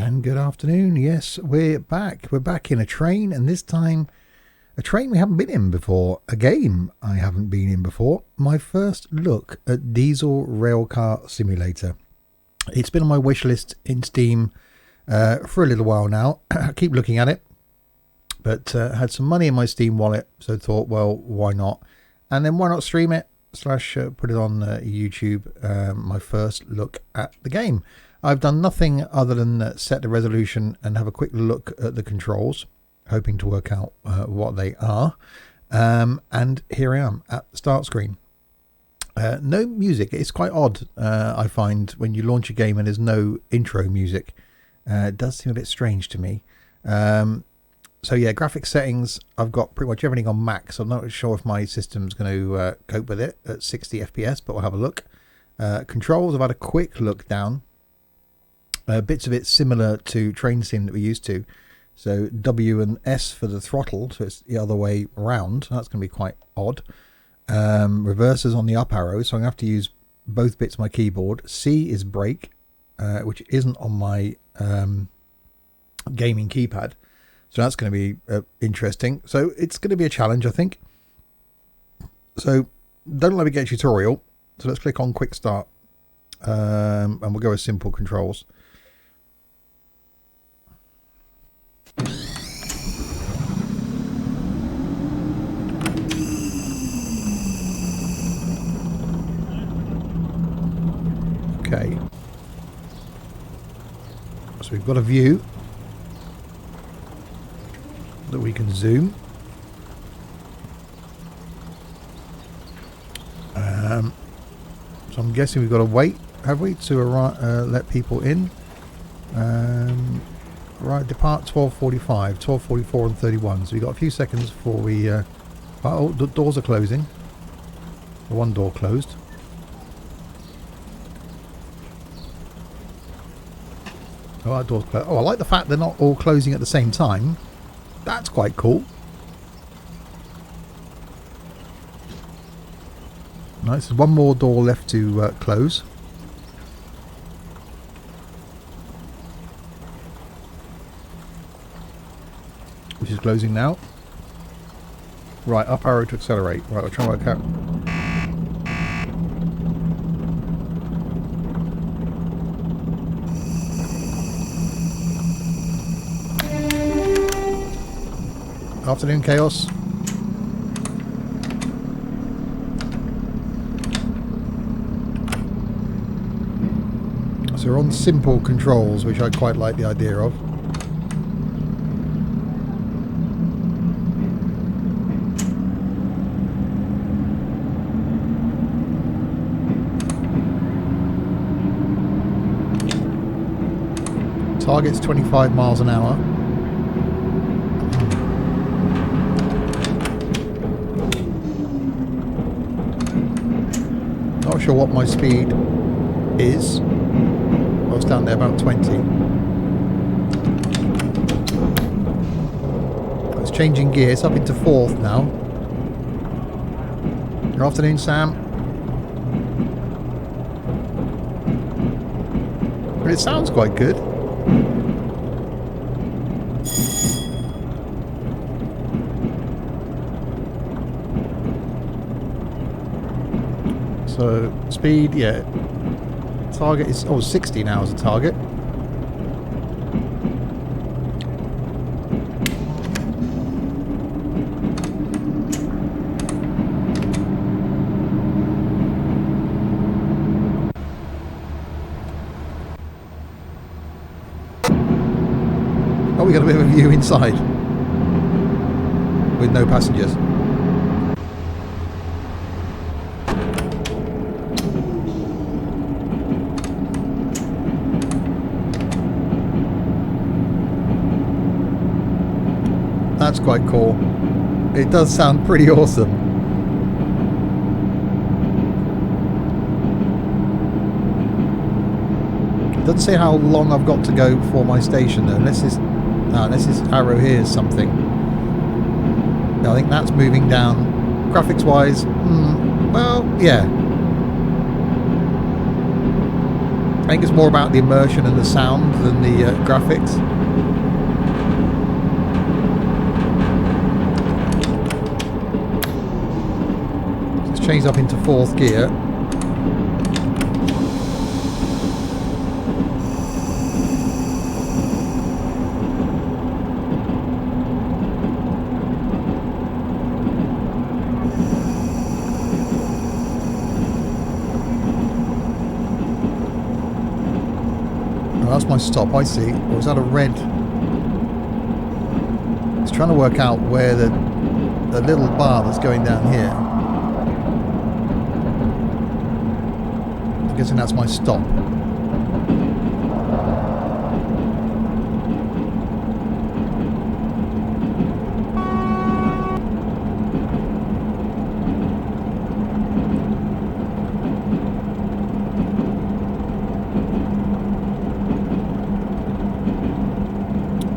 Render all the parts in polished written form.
And good afternoon. Yes, we're back. We're back in a train, and this time a train we haven't been in before, a game I haven't been in before. My first look at Diesel Railcar Simulator. It's been on my wish list in Steam for a little while now. I keep looking at it, but had some money in my Steam wallet, so thought, well, why not? And then why not stream it / put it on YouTube, my first look at the game. I've done nothing other than set the resolution and have a quick look at the controls, hoping to work out what they are. And here I am at the start screen. No music. It's quite odd, I find, when you launch a game and there's no intro music. It does seem a bit strange to me. So yeah, graphics settings, I've got pretty much everything on max. I'm not sure if my system's going to cope with it at 60 FPS, but we'll have a look. Controls, I've had a quick look down. Bits of it similar to Train Sim that we're used to. So W and S for the throttle, so it's the other way around. That's going to be quite odd. Reversers on the up arrow, so I'm going to have to use both bits of my keyboard. C is brake, which isn't on my gaming keypad. So that's going to be interesting. So it's going to be a challenge, I think. So don't let me get a tutorial. So let's click on Quick Start. And we'll go with simple controls. Okay. So we've got a view that we can zoom. So I'm guessing we've got to wait, have we, to let people in? Right, depart 12:45, 12:44 and 31. So we've got a few seconds before we... oh, the doors are closing. The one door closed. Oh, that door's closed. Oh, I like the fact they're not all closing at the same time. That's quite cool. Nice. There's one more door left to close. Which is closing now. Right, up arrow to accelerate. Right, we'll try and work out. Afternoon, Chaos. So we're on simple controls, which I quite like the idea of. Target's 25 miles an hour. Not sure what my speed is. I was down there about 20. It's changing gears up into fourth now. Good afternoon, Sam. But it sounds quite good. So speed, yeah. Target is 60 now as a target. Oh, we got a bit of a view inside with no passengers. That's quite cool. It does sound pretty awesome. It doesn't say how long I've got to go before my station though, unless this arrow here is something. I think that's moving down. Graphics wise, well, yeah. I think it's more about the immersion and the sound than the graphics. Let's change up into 4th gear. That's my stop, I see. Or is that a red? It's trying to work out where the little bar that's going down here. I'm guessing that's my stop.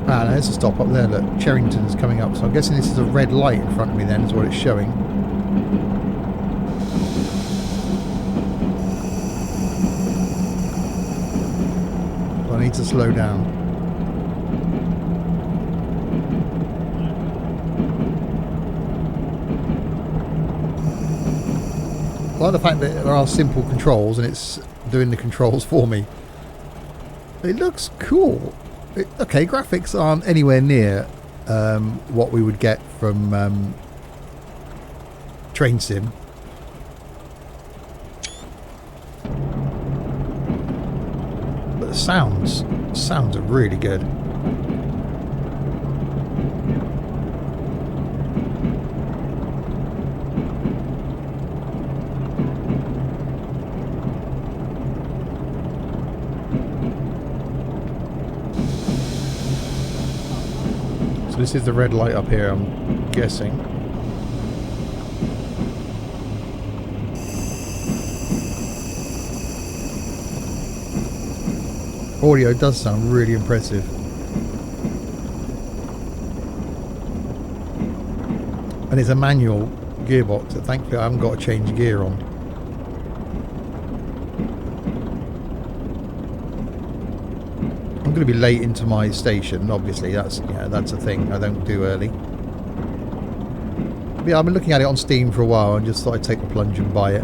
Ah, there's a stop up there, look. Cherrington's coming up, so I'm guessing this is a red light in front of me then, is what it's showing. So I need to slow down. I like the fact that there are simple controls and it's doing the controls for me. It looks cool. Okay, graphics aren't anywhere near what we would get from Train Sim. But the sounds are really good. So this is the red light up here, I'm guessing. Audio does sound really impressive. And it's a manual gearbox, so thankfully I haven't got to change gear on. I'm going to be late into my station, obviously. That's a thing I don't do early. But yeah, I've been looking at it on Steam for a while and just thought I'd take the plunge and buy it.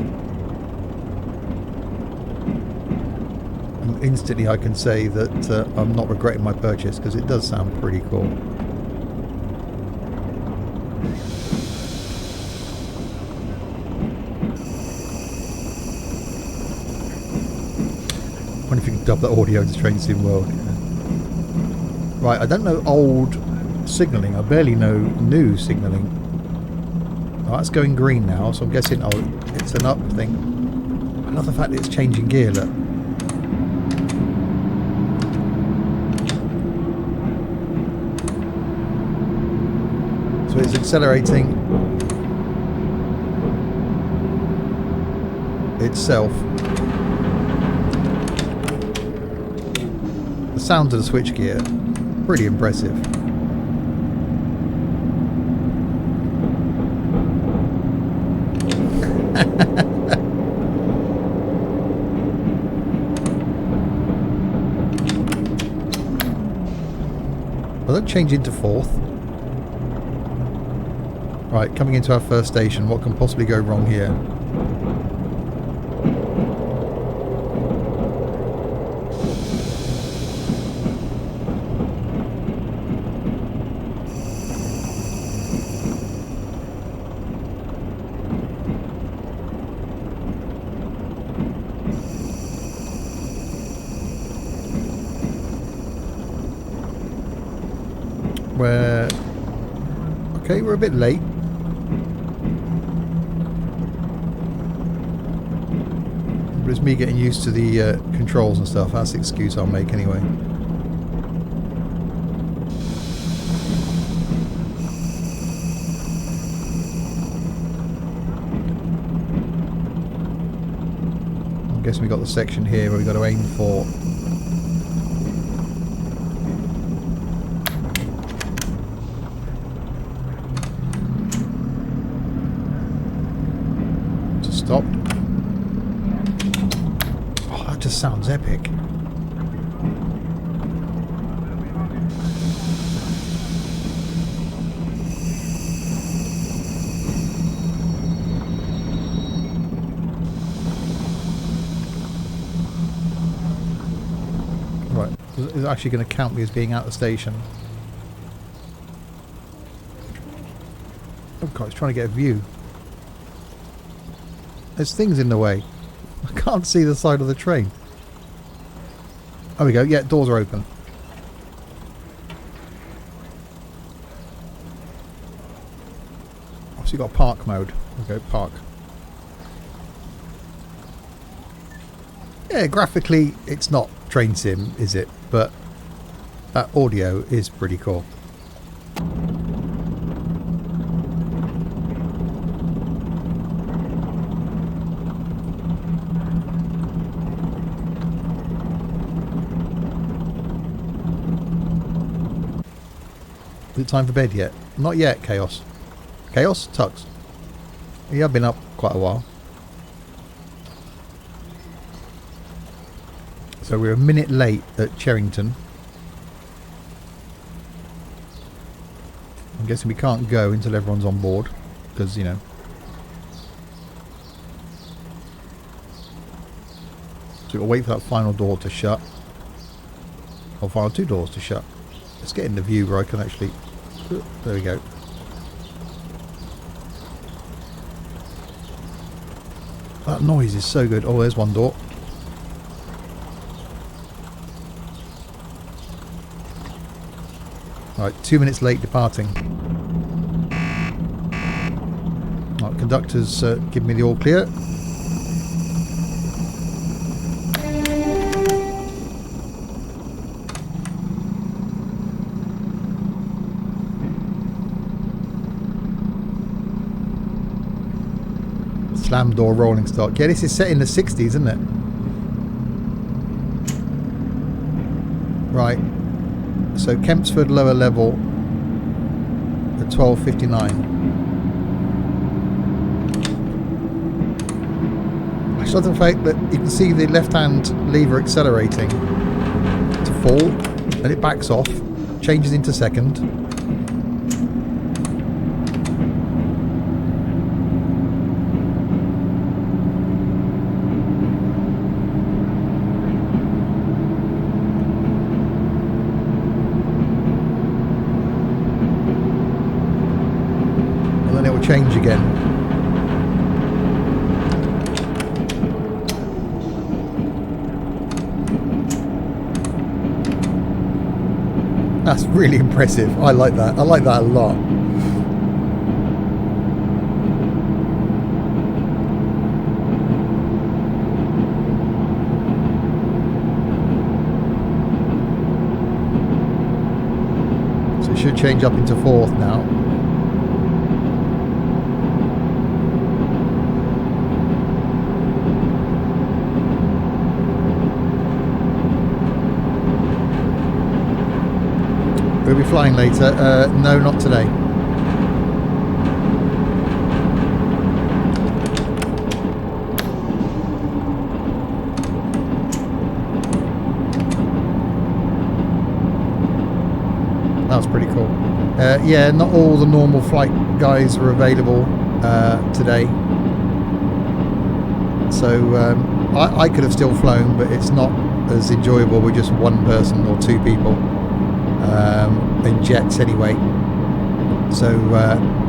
And instantly I can say that I'm not regretting my purchase because it does sound pretty cool. I wonder if you can dub that audio to Train Sim World. Right, I don't know old signalling. I barely know new signalling. Oh, that's going green now, so I'm guessing it's an up thing. I love the fact that it's changing gear, look. So it's accelerating itself. The sound of the switchgear, pretty impressive. Well, don't change into 4th. Right, coming into our first station, what can possibly go wrong here? Okay, we're a bit late. But it's me getting used to the controls and stuff. That's the excuse I'll make anyway. I'm guessing we got the section here where we got to aim for. To stop. Oh, that just just sounds epic. Right, it's actually going to count me as being out of the station. Oh god, it's trying to get a view. There's things in the way. I can't see the side of the train. There we go. Yeah, doors are open. Obviously got park mode. There we go, park. Yeah, graphically it's not train sim, is it? But that audio is pretty cool. Is it time for bed yet? Not yet, Chaos. Chaos? Tux. Yeah, I've been up quite a while. So we're a minute late at Cherrington. I'm guessing we can't go until everyone's on board. Because, you know. So we'll wait for that final door to shut. Or final two doors to shut. Let's get in the view where I can actually... There we go. That noise is so good. Oh, there's one door. Right, 2 minutes late departing. Right, conductors give me the all clear. Slam door rolling stock. Yeah, this is set in the 60s, isn't it? Right. So Kempsford lower level at 12:59. I love the fact that you can see the left-hand lever accelerating to fall, and it backs off, changes into second. Change again. That's really impressive. I like that. I like that a lot. So it should change up into fourth now. We'll be flying later. No, not today. That was pretty cool. Yeah, not all the normal flight guys are available today. So I could have still flown, but it's not as enjoyable with just one person or two people. In jets anyway, so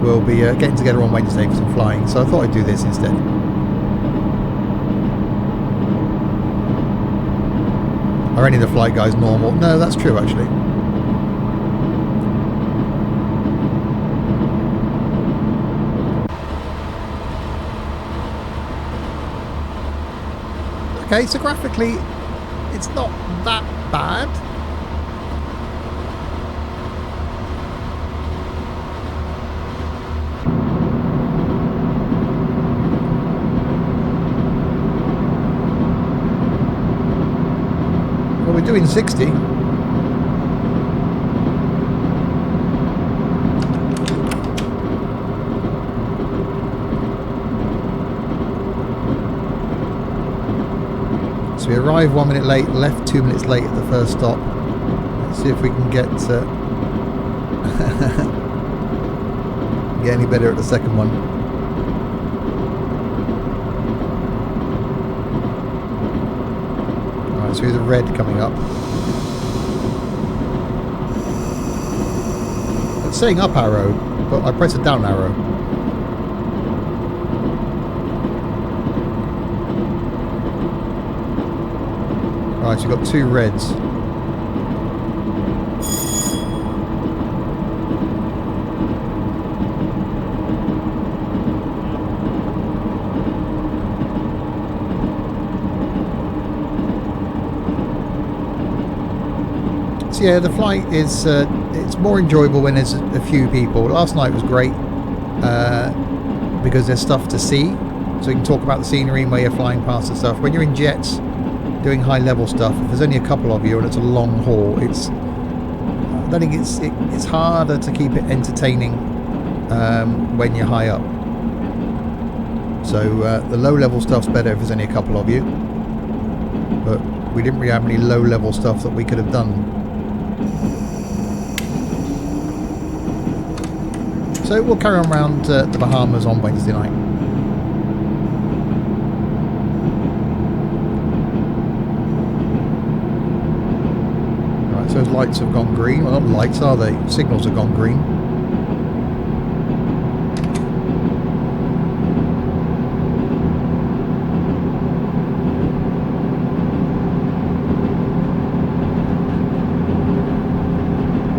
we'll be getting together on Wednesday for some flying, so I thought I'd do this instead. Are any of the flight guys normal? No, that's true actually. Okay, so graphically it's not that bad. We're doing 60. So we We arrived 1 minute late, left 2 minutes late at the first stop. Let's see if we can get get any better at the second one. Alright, so here's a red coming up. It's saying up arrow, but I press a down arrow. Right, so you've got 2 reds. So yeah, the flight is it's more enjoyable when there's a few people. Last night was great because there's stuff to see, so you can talk about the scenery where you're flying past and stuff. When you're in jets doing high level stuff, if there's only a couple of you and it's a long haul, I think it's harder to keep it entertaining when you're high up. So the low level stuff's better if there's only a couple of you, but we didn't really have any low level stuff that we could have done. So we'll carry on around the Bahamas on Wednesday night. Right, so those lights have gone green. Well, not lights, are they? Signals have gone green.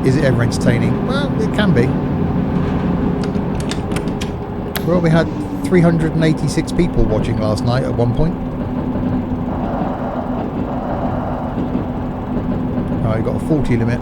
Is it ever entertaining? Well, it can be. Well, we had 386 people watching last night at one point. Right, we've got a 40 limit.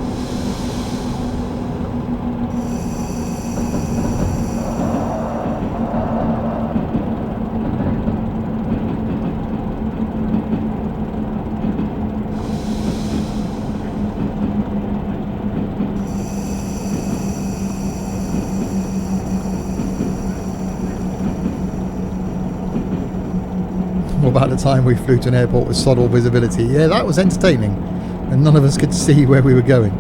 Well, by the time we flew to an airport with sod all visibility, yeah, that was entertaining, and none of us could see where we were going.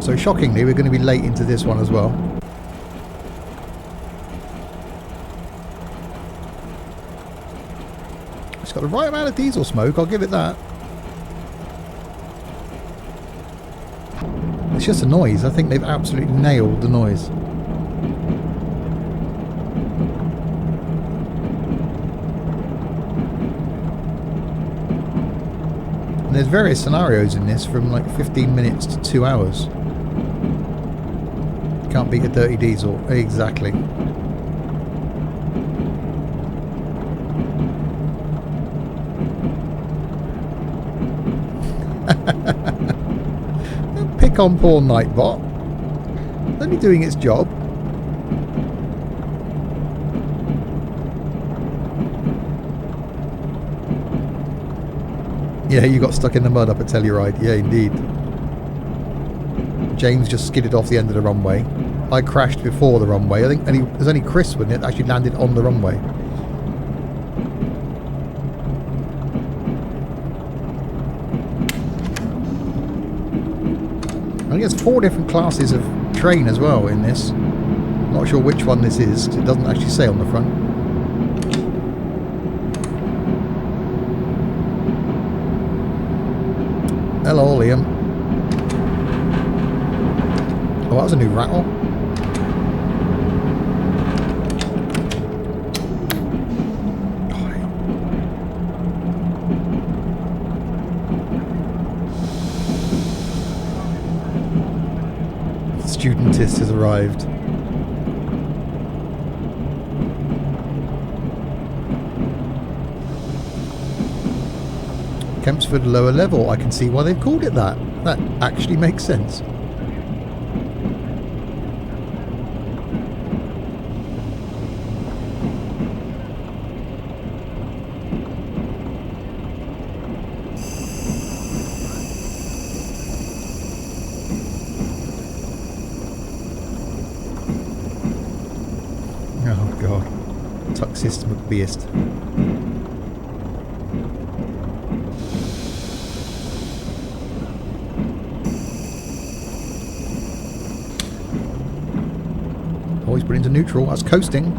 So shockingly, we're going to be late into this one as well. It's got the right amount of diesel smoke, I'll give it that. It's just a noise. I think they've absolutely nailed the noise. And there's various scenarios in this, from like 15 minutes to 2 hours. Can't beat a dirty diesel. Exactly. Don't pick on poor Nightbot. Only doing its job. Yeah, you got stuck in the mud up at Telluride. Yeah, indeed. James just skidded off the end of the runway. I crashed before the runway. I think it was only Chris, wasn't it, that actually landed on the runway. I think there's 4 different classes of train as well in this. Not sure which one this is, 'cause it doesn't actually say on the front. Hello, Liam. Oh, that was a new rattle. The studentist has arrived. Kempsford lower level. I can see why they've called it that. That actually makes sense. truck system of Beast. Always put into neutral. That's coasting.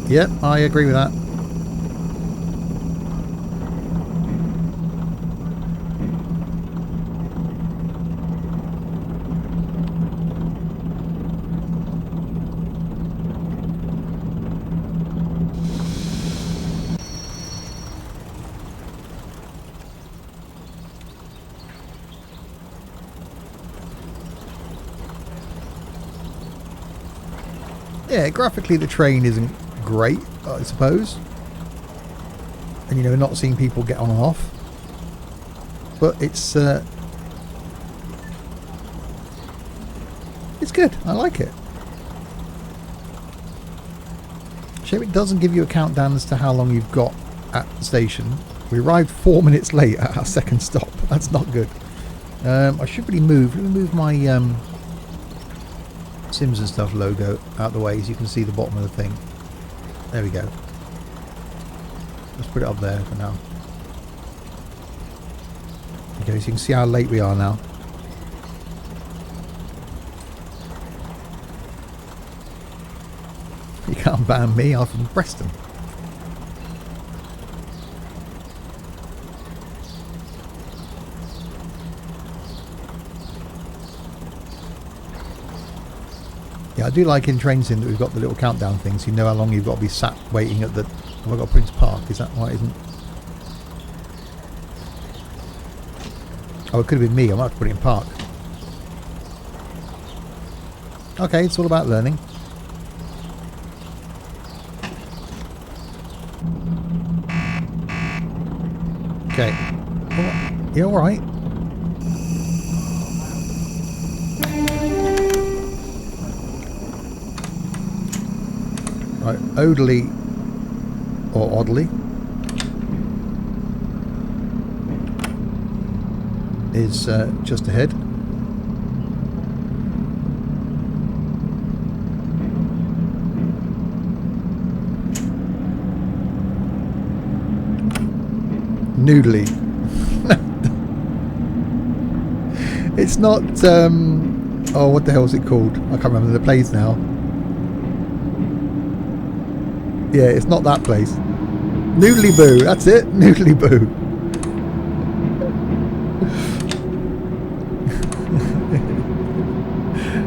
Yep, I agree with that. Yeah, graphically the train isn't great, I suppose. And you know, not seeing people get on and off. But it's good. I like it. Shame it doesn't give you a countdown as to how long you've got at the station. We arrived 4 minutes late at our second stop. That's not good. I should really move. Let me move my Sims and Stuff logo out the way so you can see the bottom of the thing. There we go. Let's put it up there for now. Okay, so you can see how late we are now. You can't ban me, I'm from Preston. Yeah, I do like in Train Sim that we've got the little countdown thing, so you know how long you've got to be sat waiting at the... Have I got Prince Park? Is that why it isn't? Oh, it could have been me. I might have to put it in Park. Okay, it's all about learning. Okay. Oh, yeah, alright. Right, Oddly or Oddly is just ahead. Noodly. It's not oh, what the hell is it called? I can't remember the place now. Yeah, it's not that place. Noodly Boo, that's it. Noodly Boo.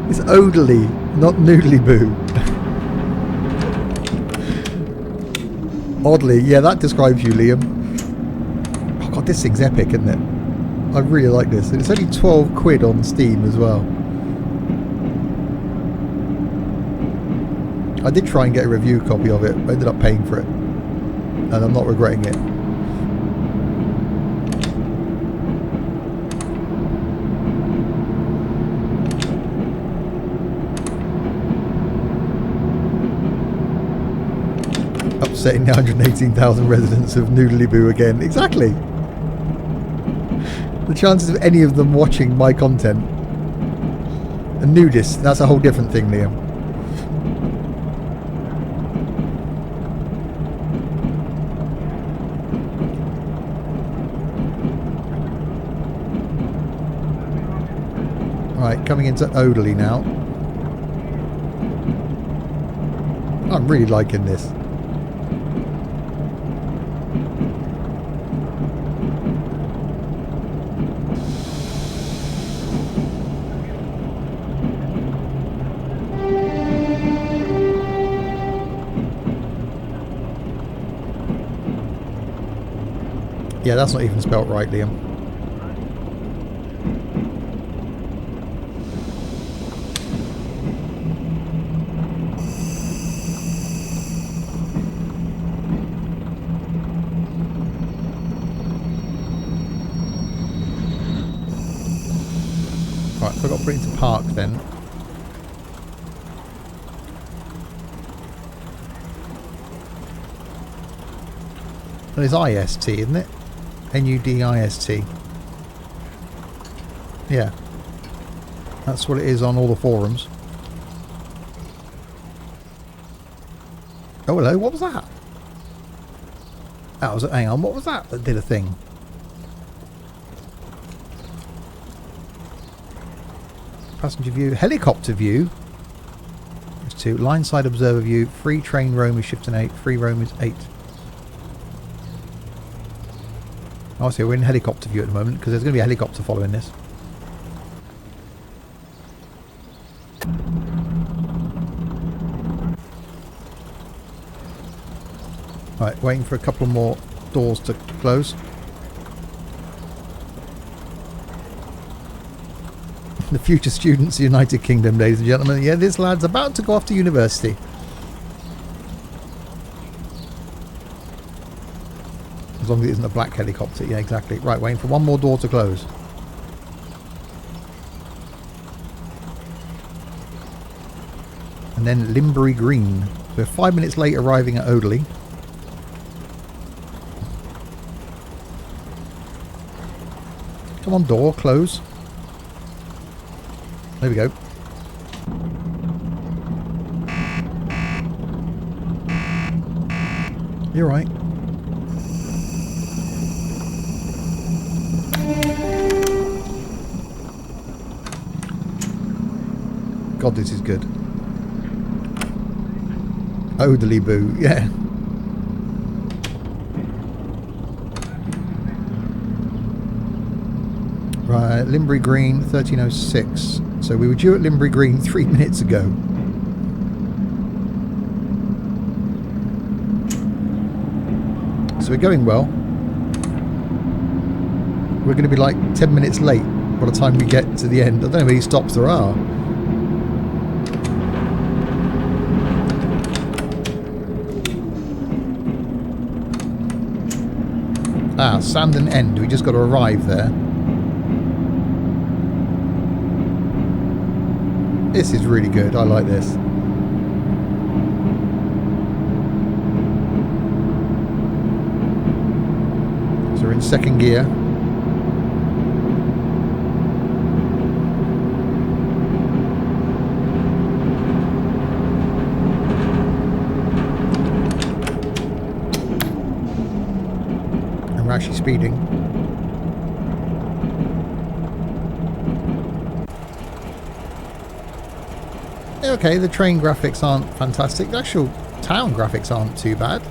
It's Oddly, not Noodly Boo. Oddly, yeah, that describes you, Liam. Oh god, this thing's epic, isn't it? I really like this. And it's only 12 quid on Steam as well. I did try and get a review copy of it, but ended up paying for it. And I'm not regretting it. Upsetting the 118,000 residents of Noodly Boo again. Exactly. The chances of any of them watching my content. A nudist, that's a whole different thing, Liam. Right, coming into Oddly now. I'm really liking this. Yeah, that's not even spelt right, Liam. Right, so I've got to put it into Park then. Well, it's IST, isn't it? NUDIST. Yeah. That's what it is on all the forums. Oh, hello. What was that? That was... Hang on. What was that did a thing? Passenger view. Helicopter view. There's 2. Line side observer view. Free train roam is shifting 8. Free roam is 8. Oh, so we're in helicopter view at the moment because there's going to be a helicopter following this. Right, waiting for a couple more doors to close. The future students, United Kingdom, ladies and gentlemen. Yeah, this lad's about to go off to university. As long as it isn't a black helicopter. Yeah, exactly. Right, waiting for one more door to close. And then Limbury Green. So we're 5 minutes late arriving at Odeley. Come on, door, close. There we go. You're right. God, this is good. Odeley Boo, yeah. Right, Limbury Green, 1306. So we were due at Limbury Green 3 minutes ago. So we're going well. We're going to be like 10 minutes late by the time we get to the end. I don't know how many stops there are. Ah, Sandon End. We just got to arrive there. This is really good. I like this. So we're in second gear. And we're actually speeding. Okay, the train graphics aren't fantastic. The actual town graphics aren't too bad.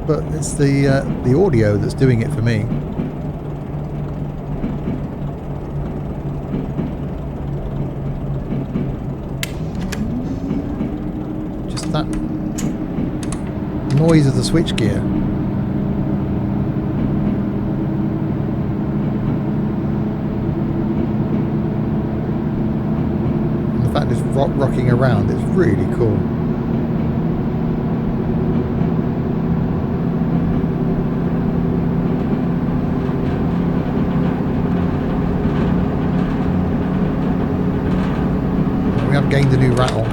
But it's the audio that's doing it for me. Just that noise of the switchgear. The fact it's rocking around, it's really cool. We have gained a new rattle.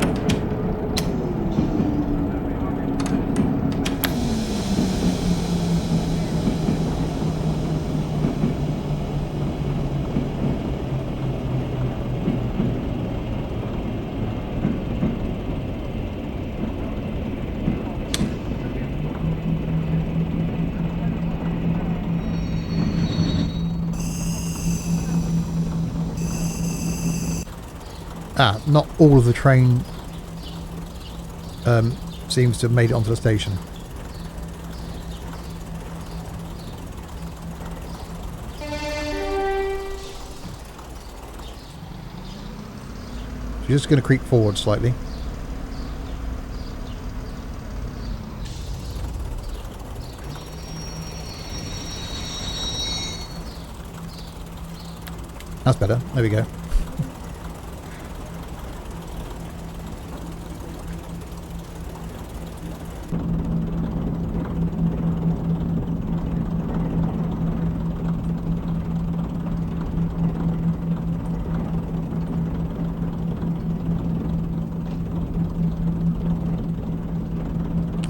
Ah, not all of the train seems to have made it onto the station. So you're just going to creep forward slightly. That's better. There we go.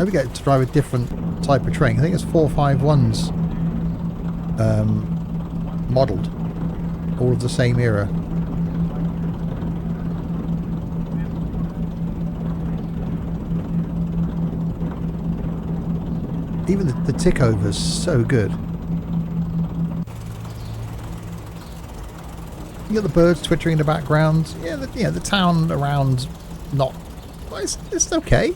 I get to drive a different type of train. I think it's 451's modelled. All of the same era. Even the tick over is so good. You got the birds twittering in the background. Yeah, the town around, not... Well, it's okay.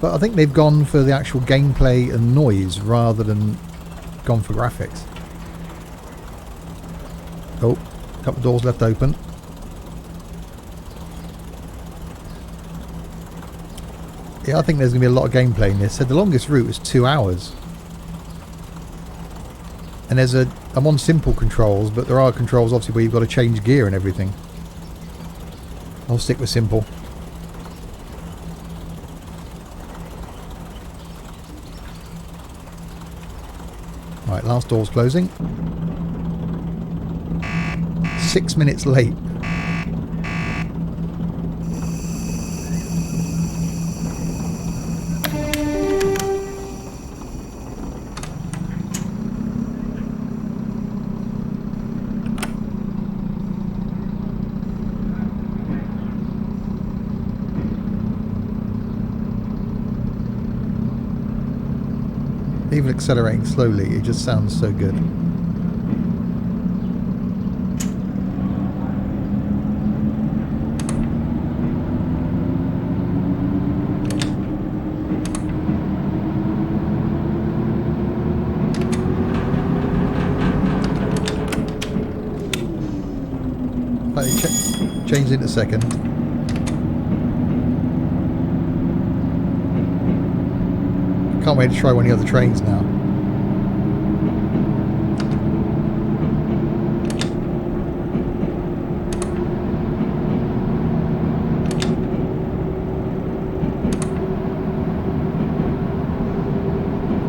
But I think they've gone for the actual gameplay and noise rather than gone for graphics. Oh, a couple of doors left open. Yeah, I think there's going to be a lot of gameplay in this. So the longest route is 2 hours. And there's I'm on simple controls, but there are controls obviously where you've got to change gear and everything. I'll stick with simple. Right, last door's closing. 6 minutes late. Even accelerating slowly, it just sounds so good. Change in a second. Can't wait to try one of the other trains now.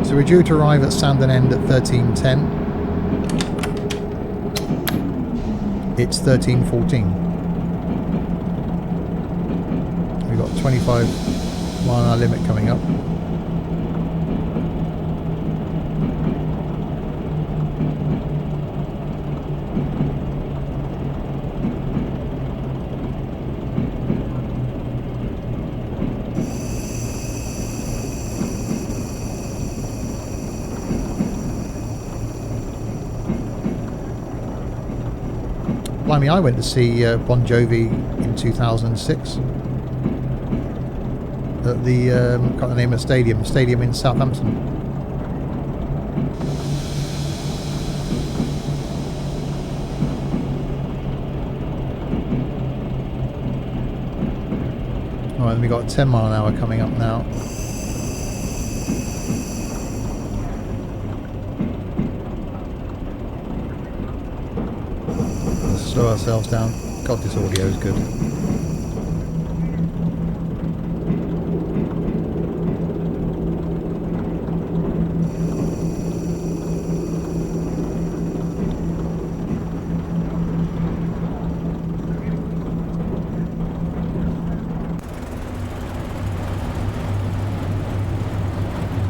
So we're due to arrive at Sandon End at 13:10. It's 13:14. We've got 25-mile-an-hour limit coming up. Blimey, I went to see Bon Jovi in 2006 at the, can't remember the name of the stadium in Southampton. Alright, then we got a 10 mile an hour coming up now. Slow ourselves down. God, this audio is good.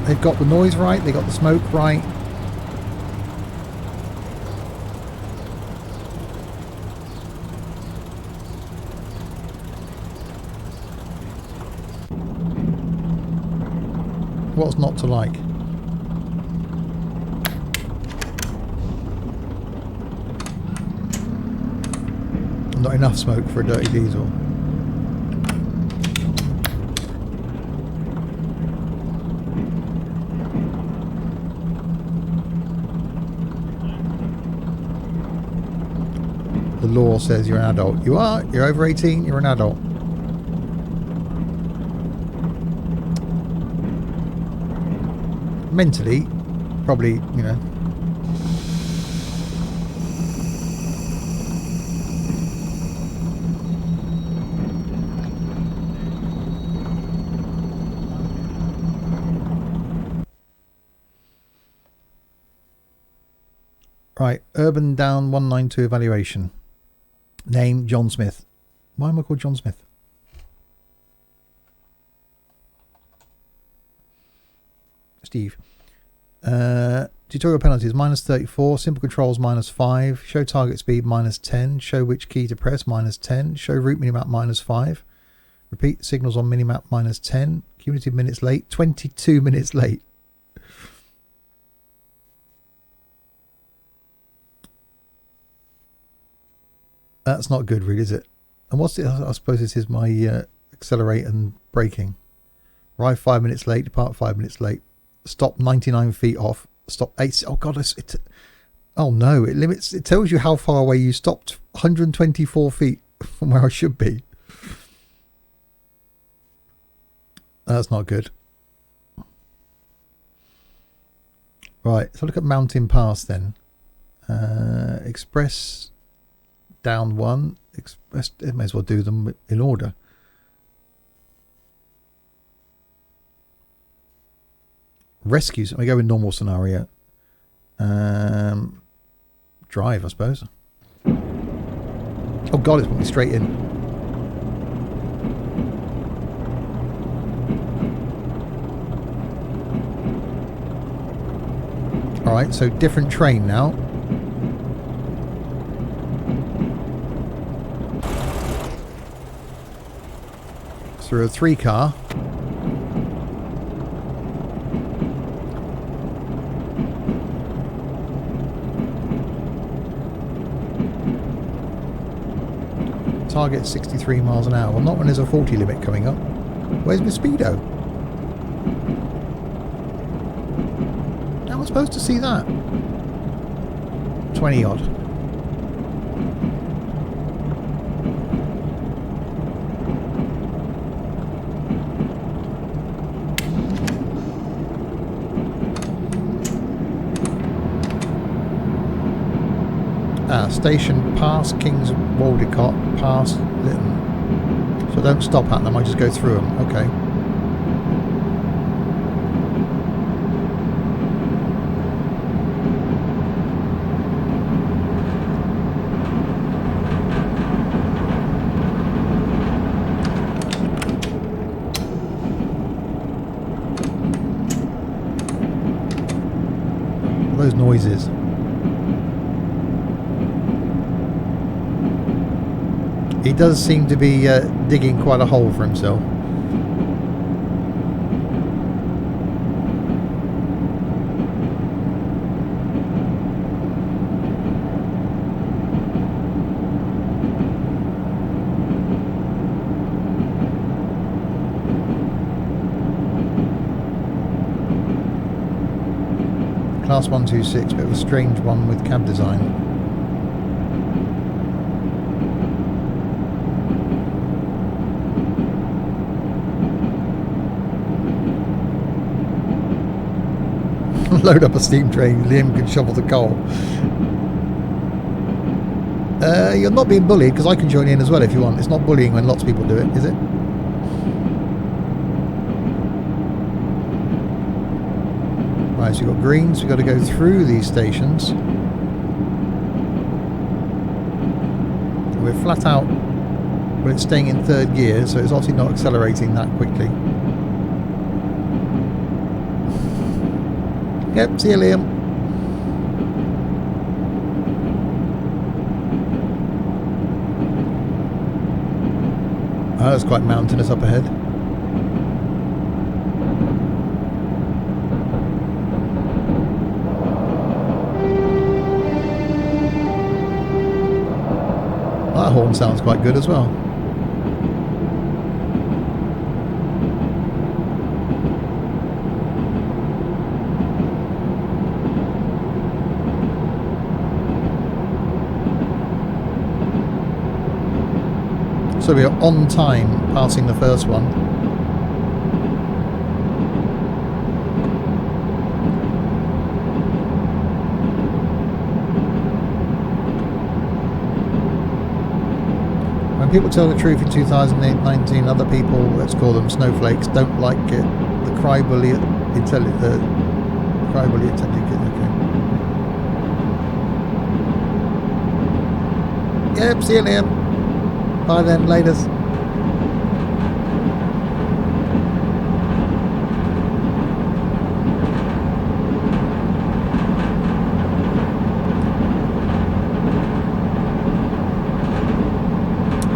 They've got the noise right, they got the smoke right. What's not to like? Not enough smoke for a dirty diesel. The law says you're an adult. You are. You're over 18, you're an adult. Mentally, probably, you know. Right, Urban Down 192 evaluation. Name, John Smith. Why am I called John Smith? Steve. Tutorial penalties -34, simple controls -5, show target speed -10, show which key to press -10, show route minimap -5, repeat signals on minimap -10, cumulative minutes late, 22 minutes late. That's not good, really, is it? And what's it? I suppose this is my accelerate and braking. Arrive 5 minutes late, depart 5 minutes late, stop 99 feet off, stop 8. Oh god, oh no, it limits. It tells you how far away you stopped. 124 feet from where I should be. That's not good. Right, so look at Mountain Pass then. Express down 1. Express. I may as well do them in order. Rescues. Let me go with normal scenario. Drive, I suppose. Oh god, it's put me straight in. Alright, so different train now. Through a 3 car. Target 63 miles an hour. Well, not when there's a 40 limit coming up. Where's my speedo? How am I supposed to see that? 20 odd. Station past King's Waldicott, past Lytton. So don't stop at them, I just go through them. Okay. What are those noises? He does seem to be digging quite a hole for himself. Class 126, bit of a strange one with cab design. Load up a steam train, Liam can shovel the coal. You're not being bullied, because I can join in as well if you want. It's not bullying when lots of people do it, is it? Right, so you've got greens, we've got to go through these stations. We're flat out, but it's staying in 3rd gear, so it's obviously not accelerating that quickly. Yep, see you, Liam. Oh, that's quite mountainous up ahead. That horn sounds quite good as well. So we are on time passing the first one. When people tell the truth in 2019, other people, let's call them snowflakes, don't like it. The crybully intelligent. Okay. Yep, see you, Liam. Bye then, laters.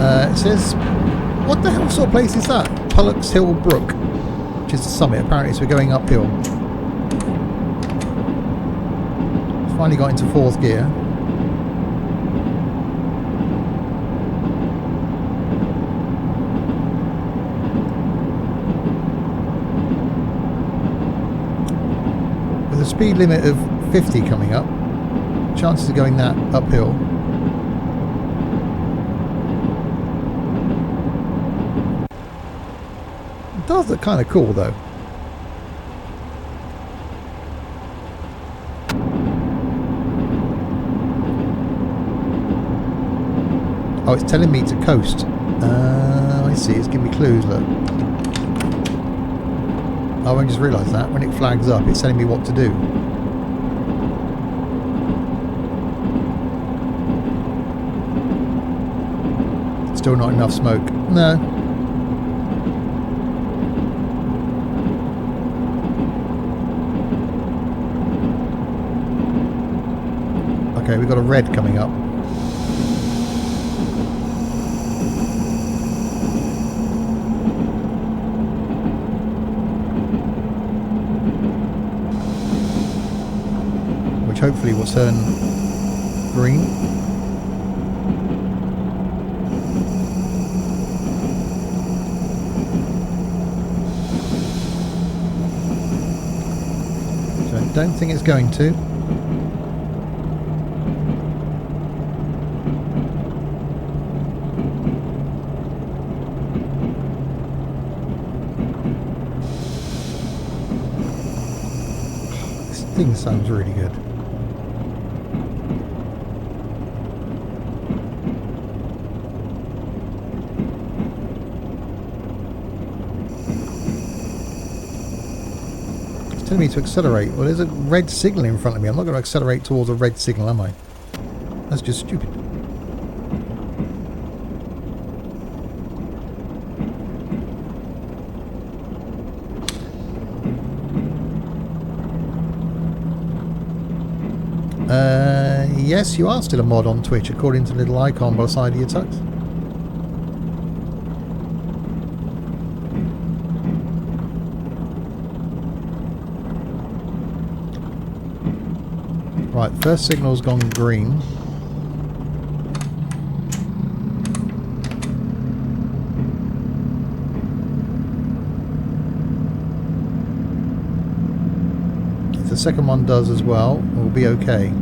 It says, what the hell sort of place is that? Pollux Hill Brook, which is the summit. Apparently, so we're going uphill. Finally got into 4th gear. With a speed limit of 50 coming up, chances of going that uphill. It does look kind of cool though. Oh, it's telling me to coast. I see, it's giving me clues, look. Oh, I just realised that. When it flags up, it's telling me what to do. Still not enough smoke. No. Okay, we've got a red coming up. Which hopefully will turn green. So I don't think it's going to. This thing sounds really good. Telling me to accelerate. Well, there's a red signal in front of me. I'm not going to accelerate towards a red signal, am I? That's just stupid. Yes, you are still a mod on Twitch, according to the little icon by the side of your tux. Right, first signal's gone green. If the second one does as well, we'll be okay.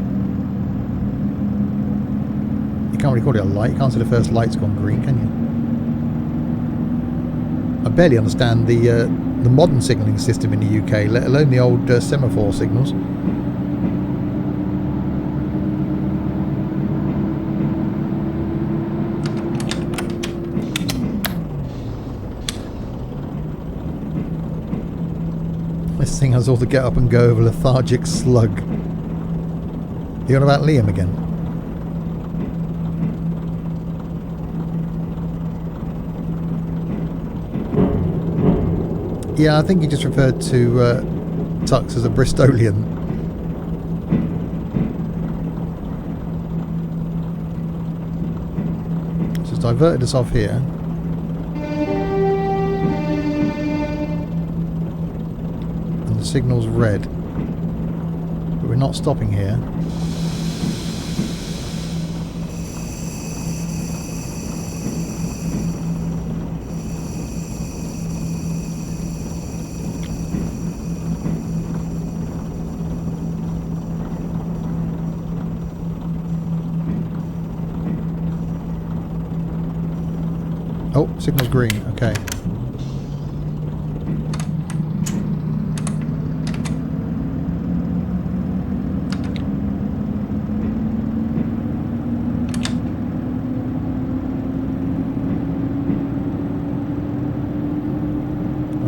You can't really call it a light. You can't see the first light's gone green, can you? I barely understand the modern signalling system in the UK, let alone the old semaphore signals. This thing has all the get up and go of a lethargic slug. You on about Liam again? Yeah, I think he just referred to Tux as a Bristolian. So it's diverted us off here. The signal's red, but we're not stopping here. Oh, signal's green, okay.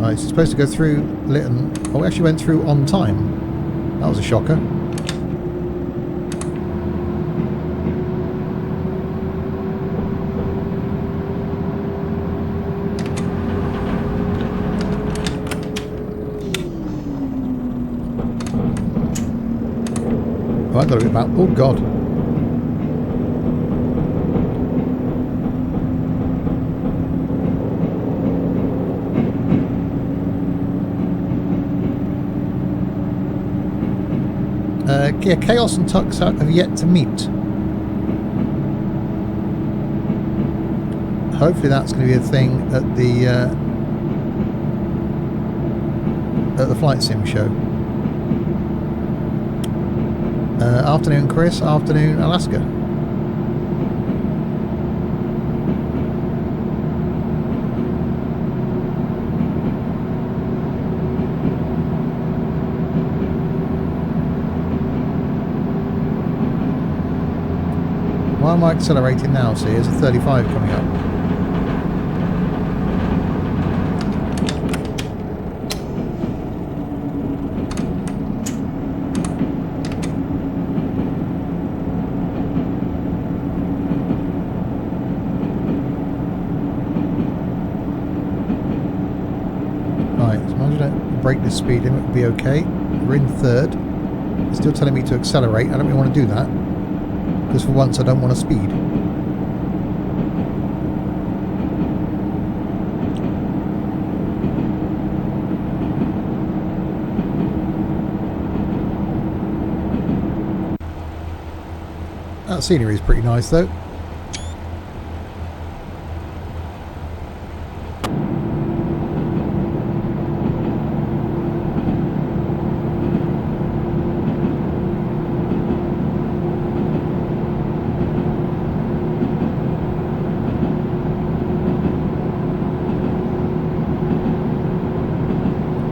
It's supposed to go through Lytton. Oh, it actually went through on time. That was a shocker. Oh, I got a bit about. Oh God. Yeah, Chaos and Tux have yet to meet. Hopefully that's going to be a thing at the Flight Sim show. Afternoon, Chris. Afternoon, Alaska. Why am I accelerating now? See, there's a 35 coming up. Right, as long as I don't break the speed limit, it'll be okay. We're in third. It's still telling me to accelerate. I don't really want to do that, because for once I don't want to speed. That scenery is pretty nice though.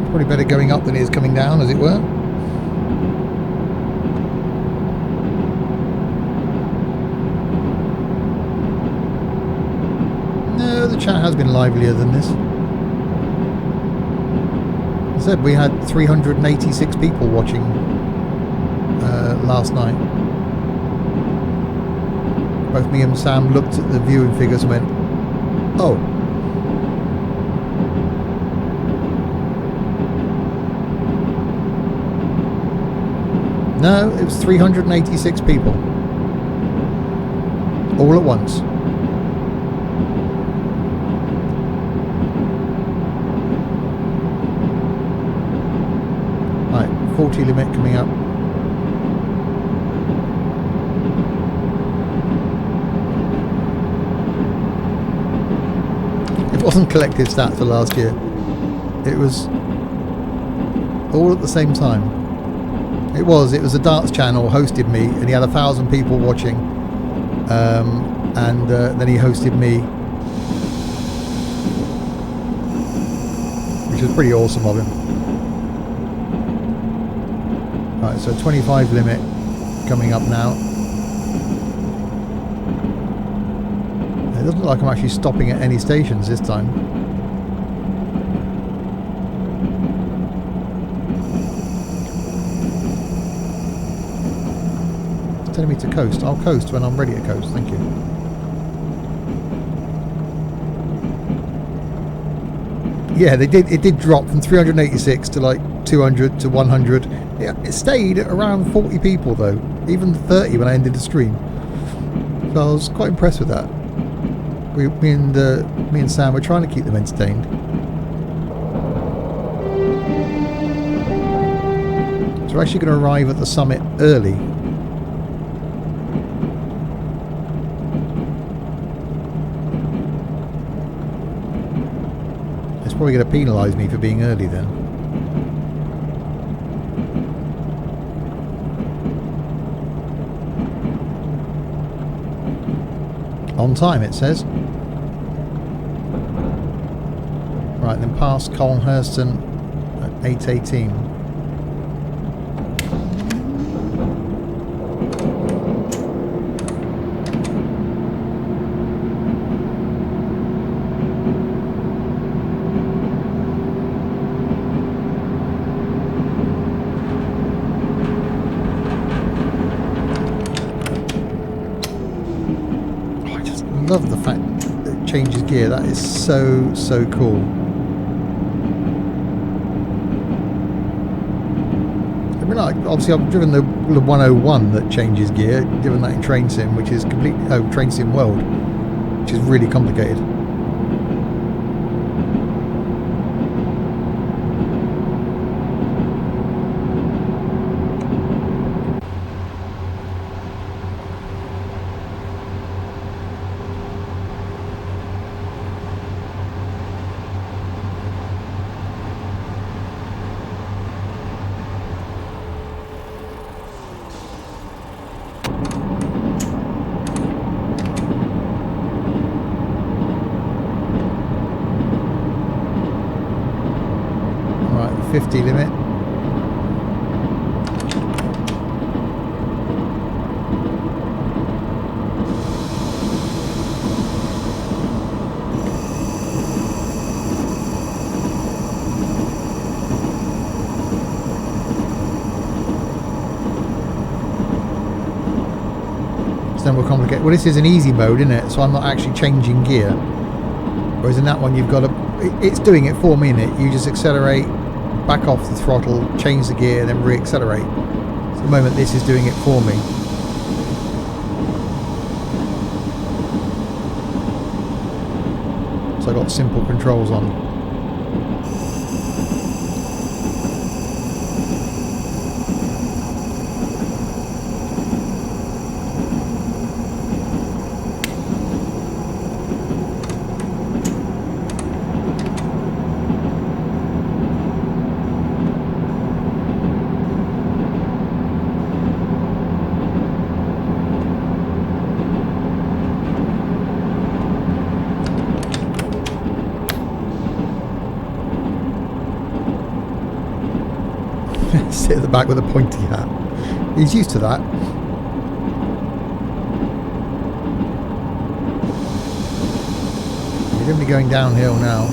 Probably better going up than it is coming down, as it were. No, the chat has been livelier than this. As I said, we had 386 people watching last night. Both me and Sam looked at the viewing figures and went, oh. No, it was 386 people. All at once. Right, 40 limit coming up. It wasn't collective stats for last year. It was all at the same time. It was a darts channel hosted me, and he had 1,000 people watching, and then he hosted me, which was pretty awesome of him. Right, so 25 limit coming up now. It doesn't look like I'm actually stopping at any stations this time. Telling me to coast. I'll coast when I'm ready to coast, thank you. Yeah, it did drop from 386 to like 200 to 100. Yeah, it stayed at around 40 people though, even 30 when I ended the stream. So I was quite impressed with that. Me and Sam were trying to keep them entertained. So we're actually going to arrive at the summit early. Probably going to penalise me for being early then. On time it says. Right, then past Colnhurston at 8:18. Love the fact that it changes gear. That is so cool. I mean, obviously I've driven the 101 that changes gear, driven that in Train Sim, which is completely Train Sim World, which is really complicated. 50 limit. Then we'll complicate. Well, this is an easy mode, isn't it? So I'm not actually changing gear. Whereas in that one, you've got to. It's doing it for me, innit? You just accelerate, back off the throttle, change the gear, then re-accelerate. So at the moment, this is doing it for me. So I've got simple controls on. Sit at the back with a pointy hat. He's used to that. You're definitely going downhill now.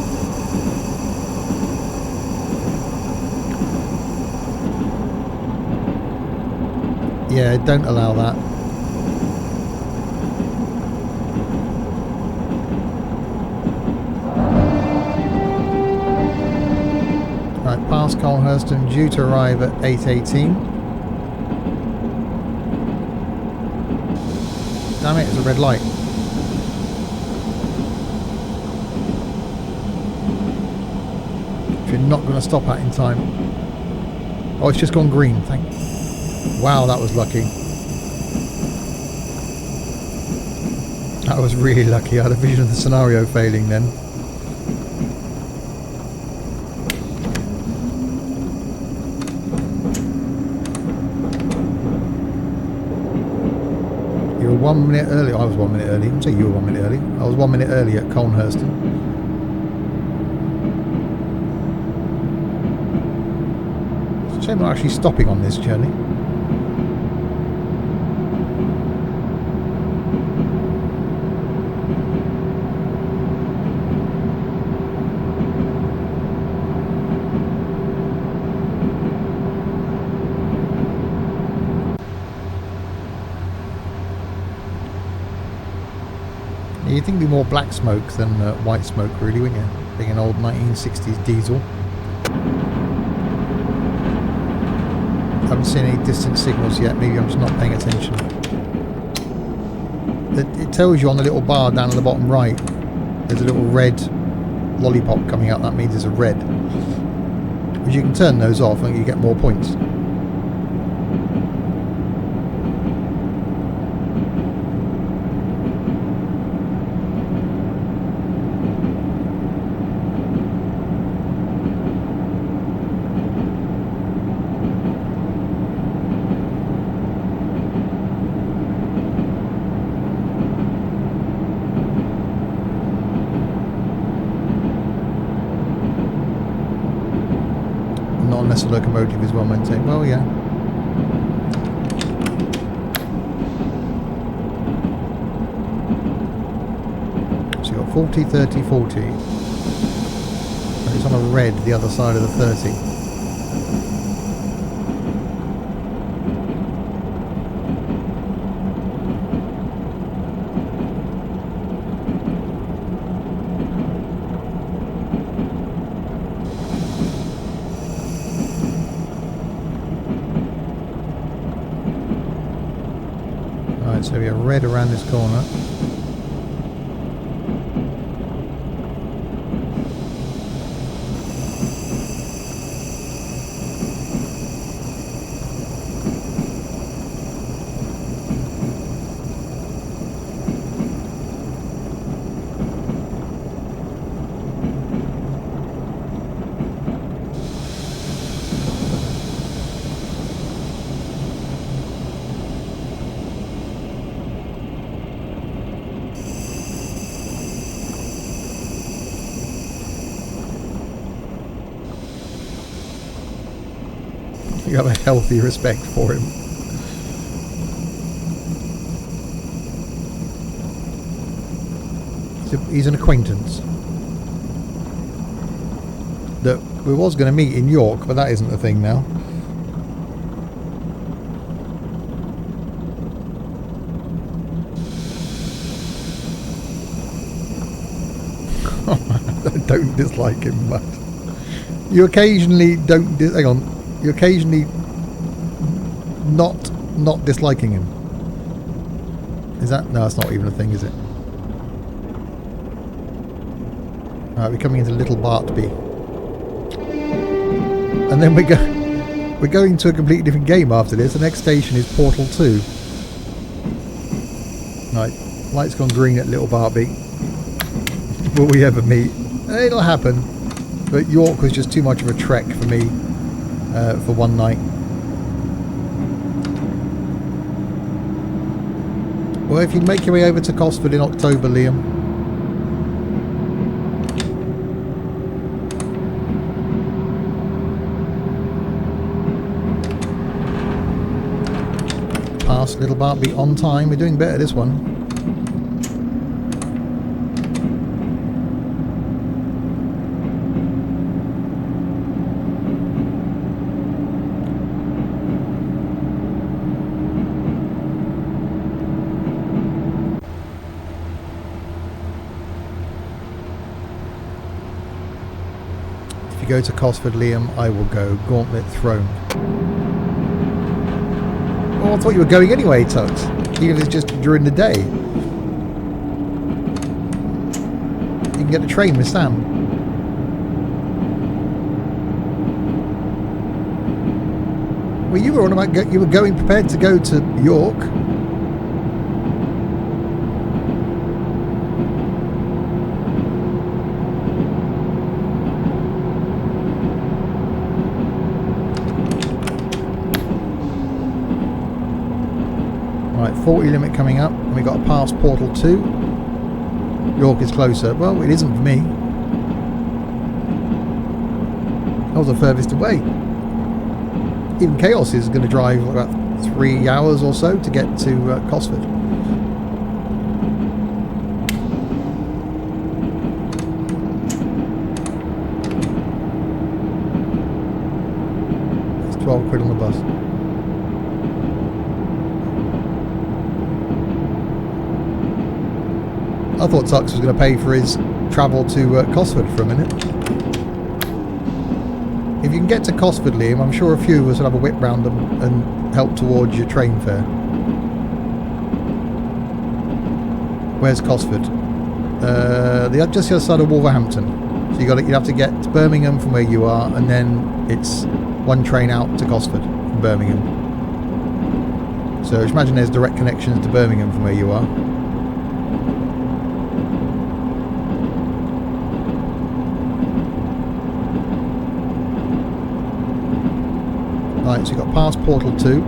Yeah, don't allow that. Right, past Colhurst, due to arrive at 8:18. Damn it, it's a red light. Which you're not going to stop at in time. Oh, it's just gone green, thank you. Wow, that was lucky. That was really lucky. I had a vision of the scenario failing then. You were 1 minute early. I was 1 minute early. I'd say you were 1 minute early. I was 1 minute early at Colnhurston. It's a shame we're actually stopping on this journey. You'd think it'd be more black smoke than white smoke, really, wouldn't you? Being an old 1960s diesel. Haven't seen any distant signals yet. Maybe I'm just not paying attention. It tells you on the little bar down at the bottom right. There's a little red lollipop coming out. That means there's a red. But you can turn those off and you get more points. Not unless the locomotive is well maintained. Well, yeah. So you've got 40, 30, 40. And it's on a red the other side of the 30. So we have red around this corner. You have a healthy respect for him. He's an acquaintance that we was going to meet in York, but that isn't a thing now. I don't dislike him much. You occasionally don't. Hang on. You occasionally not disliking him. Is that? No, it's not even a thing, is it? Alright, we're coming into Little Bartby, and then we're going to a completely different game after this. The next station is Portal 2. Right, lights gone green at Little Bartby. Will we ever meet? It'll happen. But York was just too much of a trek for me for one night. Well, if you make your way over to Cosford in October, Liam. Past Little Bartby on time. We're doing better this one. If you go to Cosford, Liam, I will go. Gauntlet thrown. Oh, I thought you were going anyway, Tux. Even if it's just during the day. You can get the train with Sam. Well, you were on about you were going prepared to go to York. Right, 40 limit coming up, and we got a pass Portal 2. York is closer. Well, it isn't for me. I was the furthest away. Even Chaos is going to drive about 3 hours or so to get to Cosford. It's 12 quid on the bus. I thought Tux was going to pay for his travel to Cosford for a minute. If you can get to Cosford, Liam, I'm sure a few of us will have a whip round them and help towards your train fare. Where's Cosford? Just the other side of Wolverhampton. So you'd have to get to Birmingham from where you are, and then it's one train out to Cosford from Birmingham. So just imagine there's direct connections to Birmingham from where you are. Right, so you've got past Portal 2.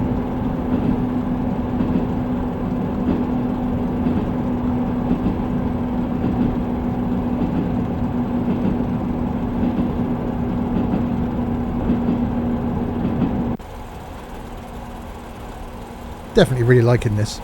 Definitely really liking this.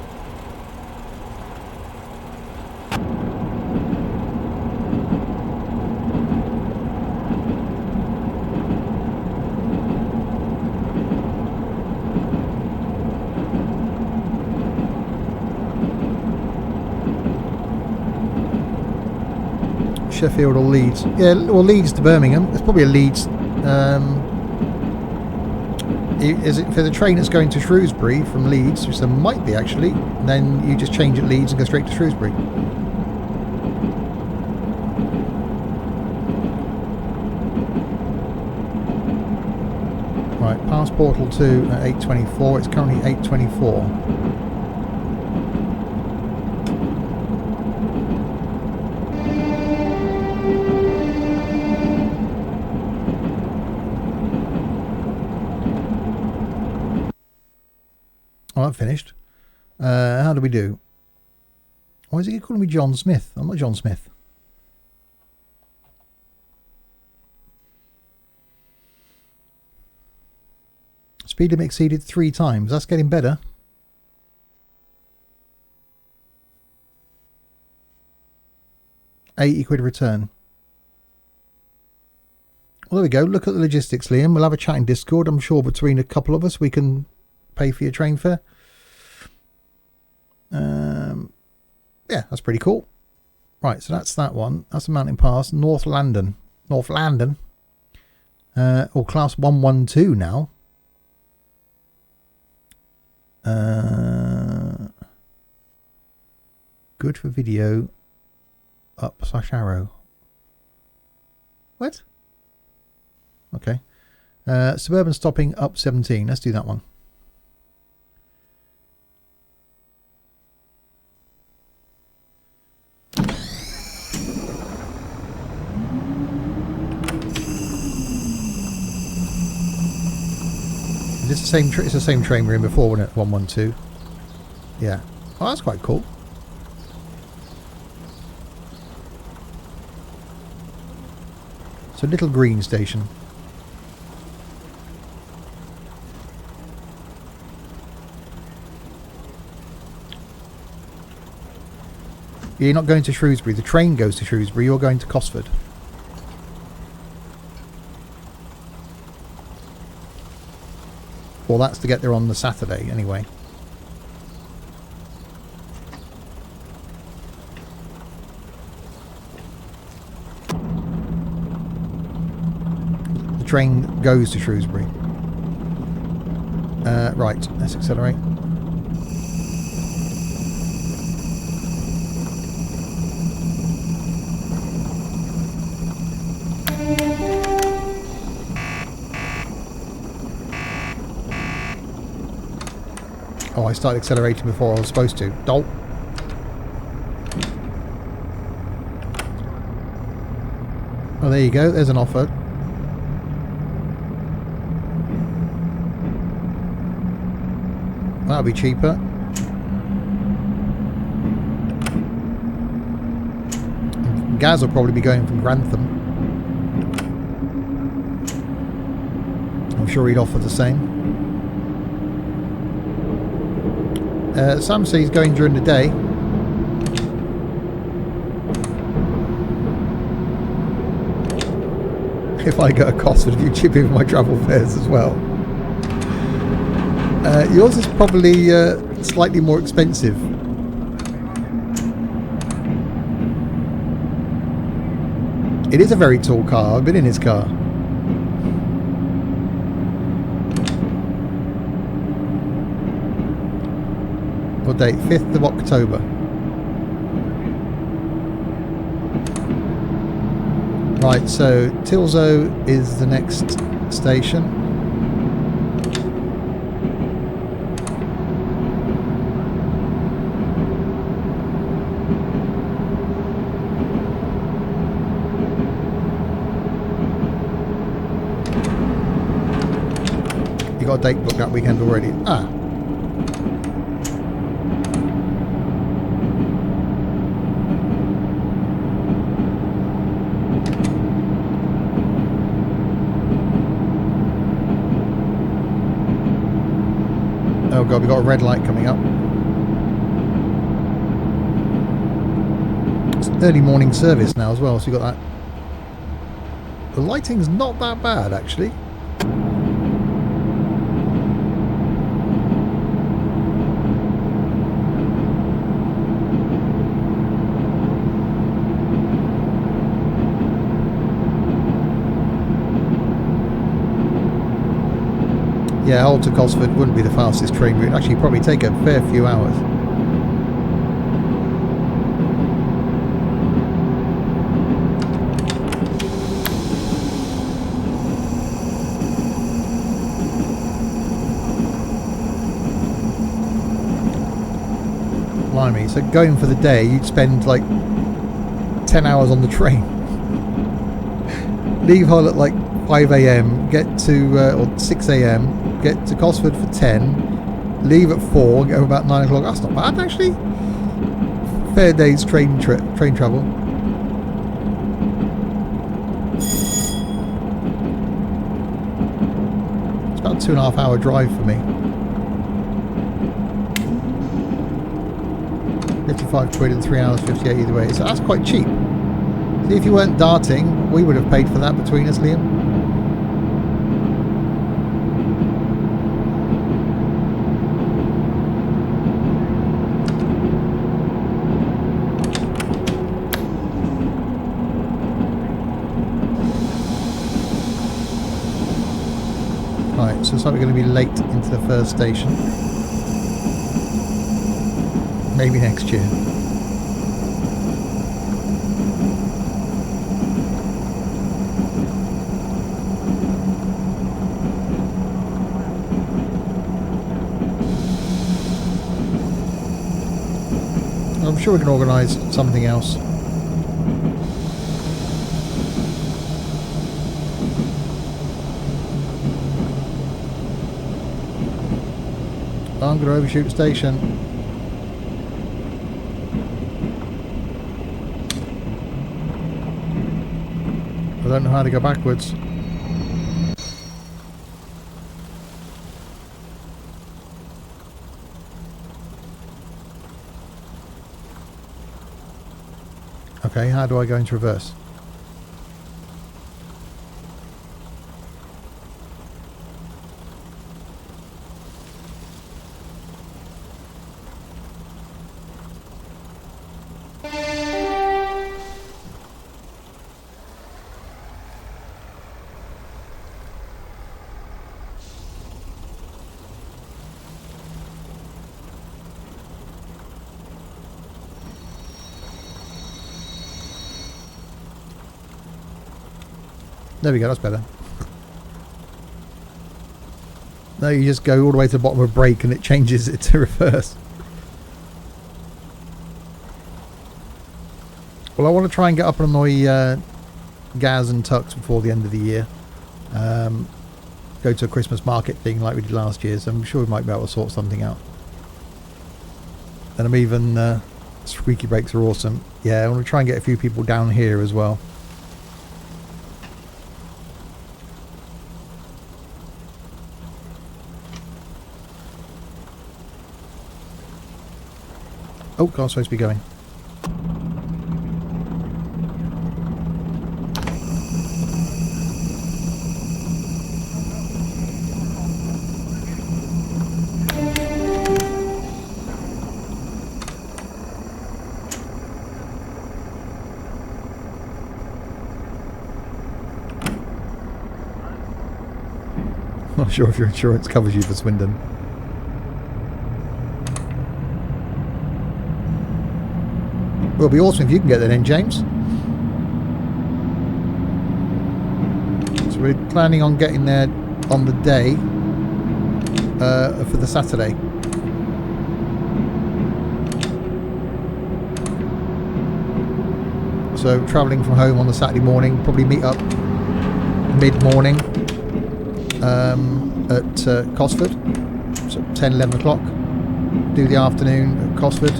Sheffield or Leeds? Yeah, or Leeds to Birmingham. It's probably a Leeds. Is it for the train that's going to Shrewsbury from Leeds, which there might be actually? Then you just change at Leeds and go straight to Shrewsbury. Right, past Portal 2 at 8:24. It's currently 8:24. Oh, I'm finished. How do we do? Why is he calling me John Smith? I'm not John Smith. Speed limit exceeded 3 times. That's getting better. £80 return. Well, there we go. Look at the logistics, Liam. We'll have a chat in Discord. I'm sure between a couple of us we can pay for your train fare. Yeah, that's pretty cool. Right, so that's that one. That's the Mountain Pass. North London. Or class 112 now. Good for video. Up/arrow. What? Okay. Suburban stopping up 17. Let's do that one. It's the same. It's the same train we were in before, wasn't it? 112. Yeah. Oh, that's quite cool. So Little Green Station. You're not going to Shrewsbury. The train goes to Shrewsbury. You're going to Cosford. Well, that's to get there on the Saturday, anyway. The train goes to Shrewsbury. Right, let's accelerate. Oh, I started accelerating before I was supposed to. Dolt. Oh, there you go. There's an offer. That'll be cheaper. Gaz will probably be going from Grantham. I'm sure he'd offer the same. Sam says he's going during the day. If I go to Cosford, if you chip in for my travel fares as well. Yours is probably slightly more expensive. It is a very tall car. I've been in his car. What date? 5th of October. Right, so Tilso is the next station. You got a date booked that weekend already? Ah. Oh god, we've got a red light coming up. It's early morning service now as well, so you got that. The lighting's not that bad actually. Yeah, Hull to Cosford wouldn't be the fastest train route. Actually, probably take a fair few hours. Blimey, so going for the day, you'd spend like 10 hours on the train. Leave Hull at like 5 AM, get to, or 6 AM, get to Cosford for 10, leave at 4, get home about 9 o'clock. That's not bad actually. Fair day's train travel. It's about about 2.5 hour drive for me. 55 quid in 3 hours 58 either way, so that's quite cheap. See, if you weren't darting, we would have paid for that between us, Liam. Right, so it's like we're going to be late into the first station. Maybe next year. I'm sure we can organise something else. I'm going to overshoot the station. I don't know how to go backwards. Okay, how do I go into reverse? There we go, that's better. No, you just go all the way to the bottom of a brake and it changes it to reverse. Well, I want to try and get up on my gas and tucks before the end of the year. Go to a Christmas market thing like we did last year, so I'm sure we might be able to sort something out. And I'm even... squeaky brakes are awesome. Yeah, I want to try and get a few people down here as well. Oh, God, I'm supposed to be going. Not sure if your insurance covers you for Swindon. Well, it'll be awesome if you can get that in, James. So we're planning on getting there on the day for the Saturday. So travelling from home on the Saturday morning, probably meet up mid-morning at Cosford, so 10, 11 o'clock. Do the afternoon at Cosford.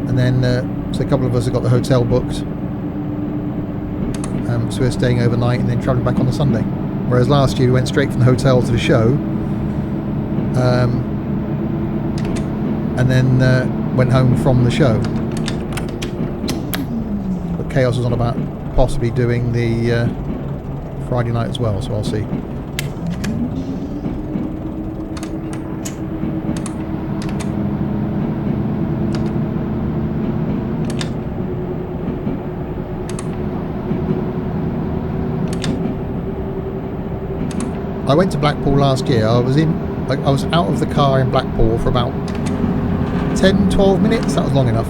And then, so a couple of us have got the hotel booked. So we're staying overnight and then travelling back on the Sunday. Whereas last year we went straight from the hotel to the show. And then went home from the show. But Chaos was on about possibly doing the Friday night as well, so I'll see. I went to Blackpool last year. I was out of the car in Blackpool for about 10-12 minutes. That was long enough.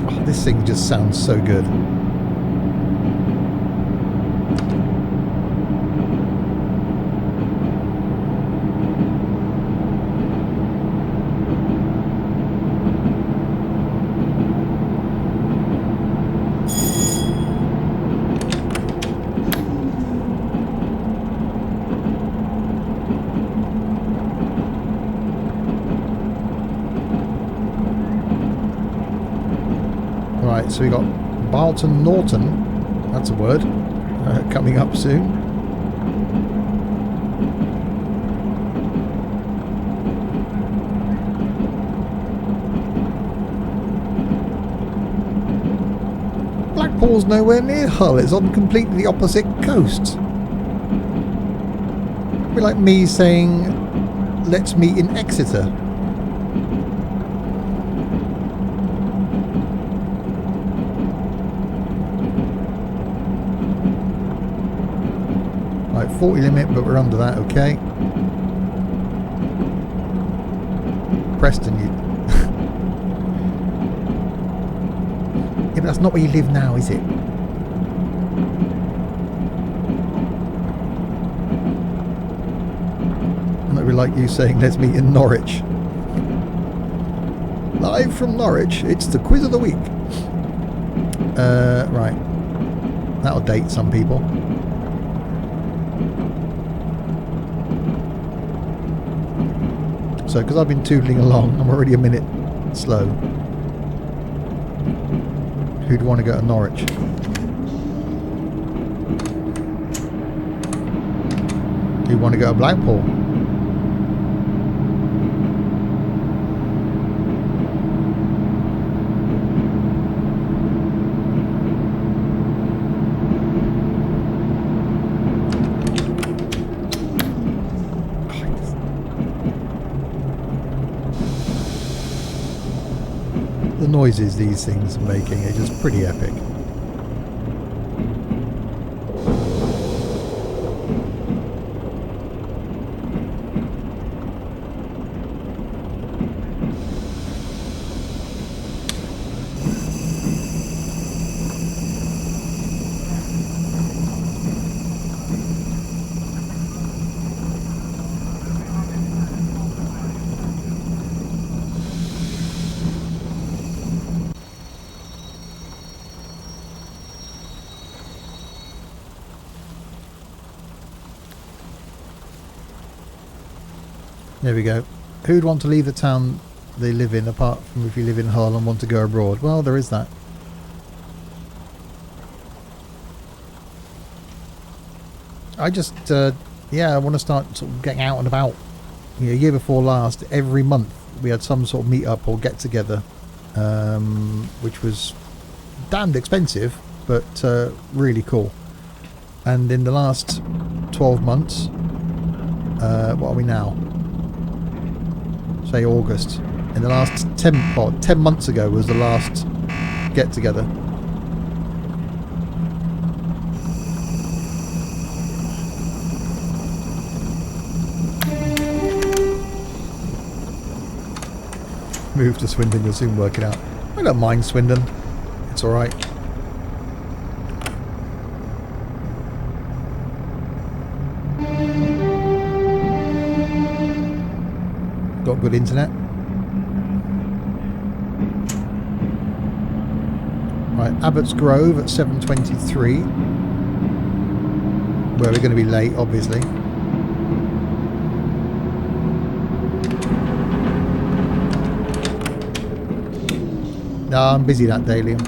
Oh, this thing just sounds so good. Right, so we got Barlton Norton, that's a word, coming up soon. Blackpool's nowhere near Hull, it's on completely the opposite coast. It'd be like me saying, let's meet in Exeter. Right, 40 limit, but we're under that, okay. Preston, you... yeah, but that's not where you live now, is it? And it would be like you saying, let's meet in Norwich. Live from Norwich, it's the quiz of the week. Right. That'll date some people. So, because I've been tootling along, I'm already a minute slow. Who'd want to go to Norwich? Who'd want to go to Blackpool? The noises these things are making are just pretty epic. There we go. Who'd want to leave the town they live in, apart from if you live in Hull and want to go abroad? Well, there is that. I just, yeah, I want to start sort of getting out and about. You know, year before last, every month we had some sort of meet up or get together, which was damned expensive, but really cool. And in the last 12 months, what are we now? Say August. In the last 10 months ago was the last get together. Move to Swindon, you'll soon work it out. I don't mind Swindon. It's alright. Got good internet. Right, Abbots Grove at 7:23. Where we're going to be late, obviously. No, I'm busy that day, Liam.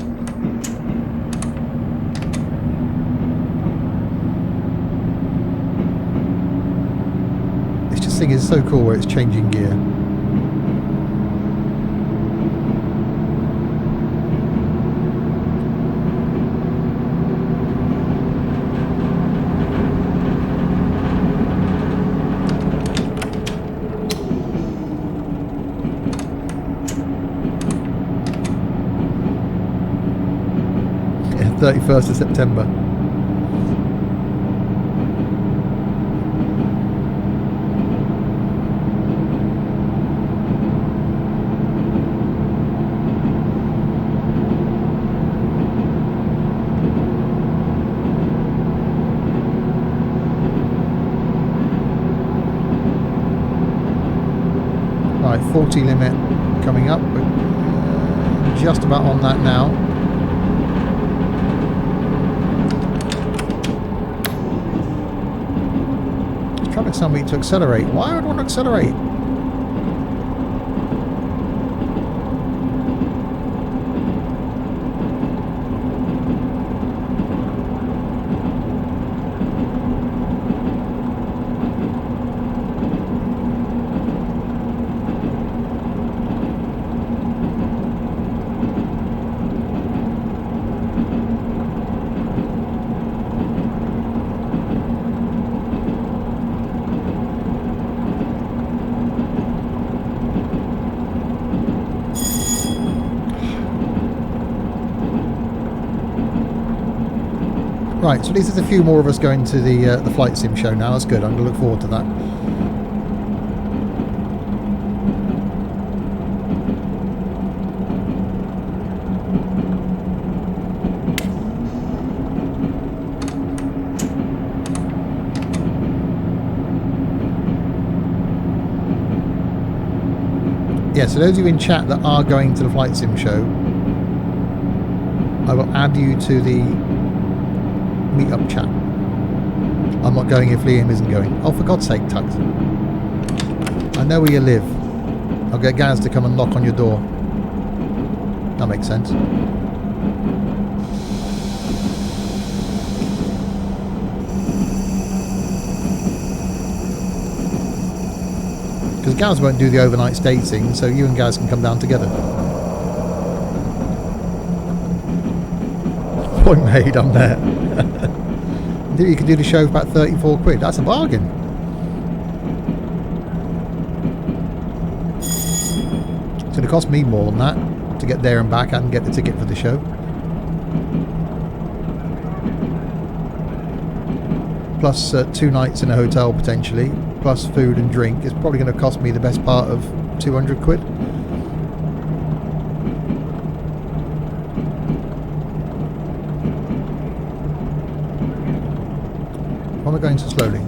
This thing is so cool where it's changing gear. Yeah, 31st of September. Right, 40 limit coming up. We're just about on that now. Traffic's telling me to accelerate. Why would I want to accelerate? Right, so at least there's a few more of us going to the flight sim show now. That's good. I'm going to look forward to that. Yeah, so those of you in chat that are going to the flight sim show, I will add you to the meetup chat. I'm not going if Liam isn't going. Oh, for God's sake, Tugs. I know where you live. I'll get Gaz to come and knock on your door. That makes sense. Because Gaz won't do the overnight stay thing, so you and Gaz can come down together. Point made, I'm there. You could do the show for about 34 quid. That's a bargain. It's going to cost me more than that to get there and back and get the ticket for the show. Plus 2 nights in a hotel potentially, plus food and drink. It's probably going to cost me the best part of 200 quid. Why am I going so slowly?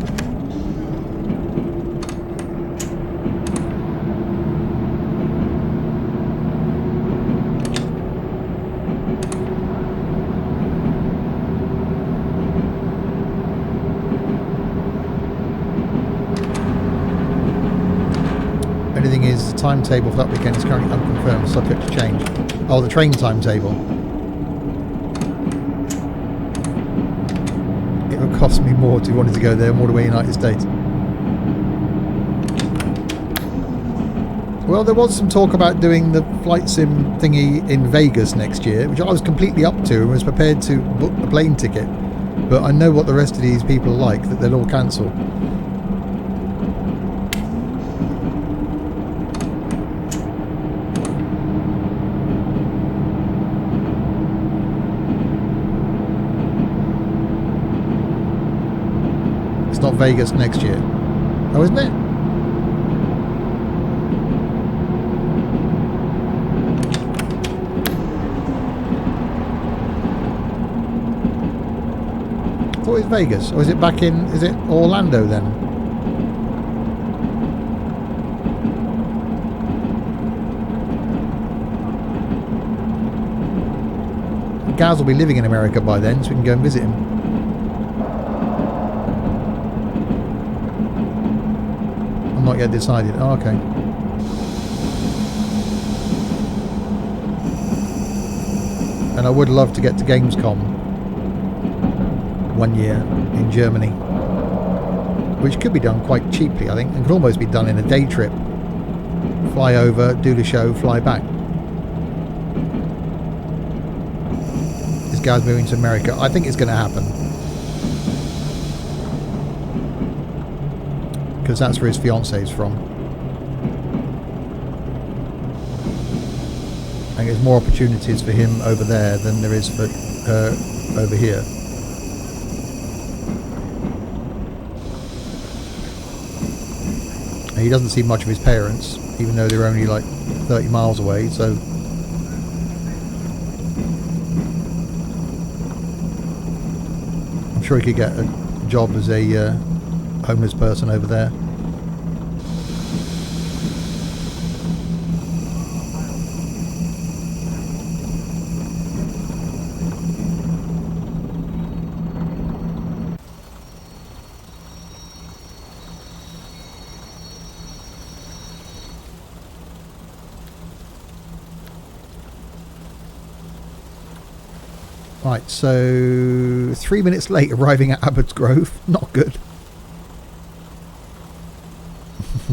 Anything is the timetable for that weekend is currently unconfirmed, subject to change. Oh, the train timetable. It would cost me more if you wanted to go there, more the way United States. Well, there was some talk about doing the flight sim thingy in Vegas next year, which I was completely up to and was prepared to book a plane ticket. But I know what the rest of these people are like, that they'll all cancel. It's not Vegas next year. Oh, isn't it? I thought it was Vegas. Or is it back in... Is it Orlando then? Gaz will be living in America by then, so we can go and visit him. Not yet decided. Oh, okay. And I would love to get to Gamescom one year in Germany, which could be done quite cheaply, I think, and could almost be done in a day trip. Fly over, do the show, fly back. This guy's moving to America. I think it's going to happen. Because that's where his fiance's from. I think there's more opportunities for him over there than there is for her over here. And he doesn't see much of his parents, even though they're only like 30 miles away, so... I'm sure he could get a job as a homeless person over there. Right, so 3 minutes late arriving at Abbots Grove. Not good.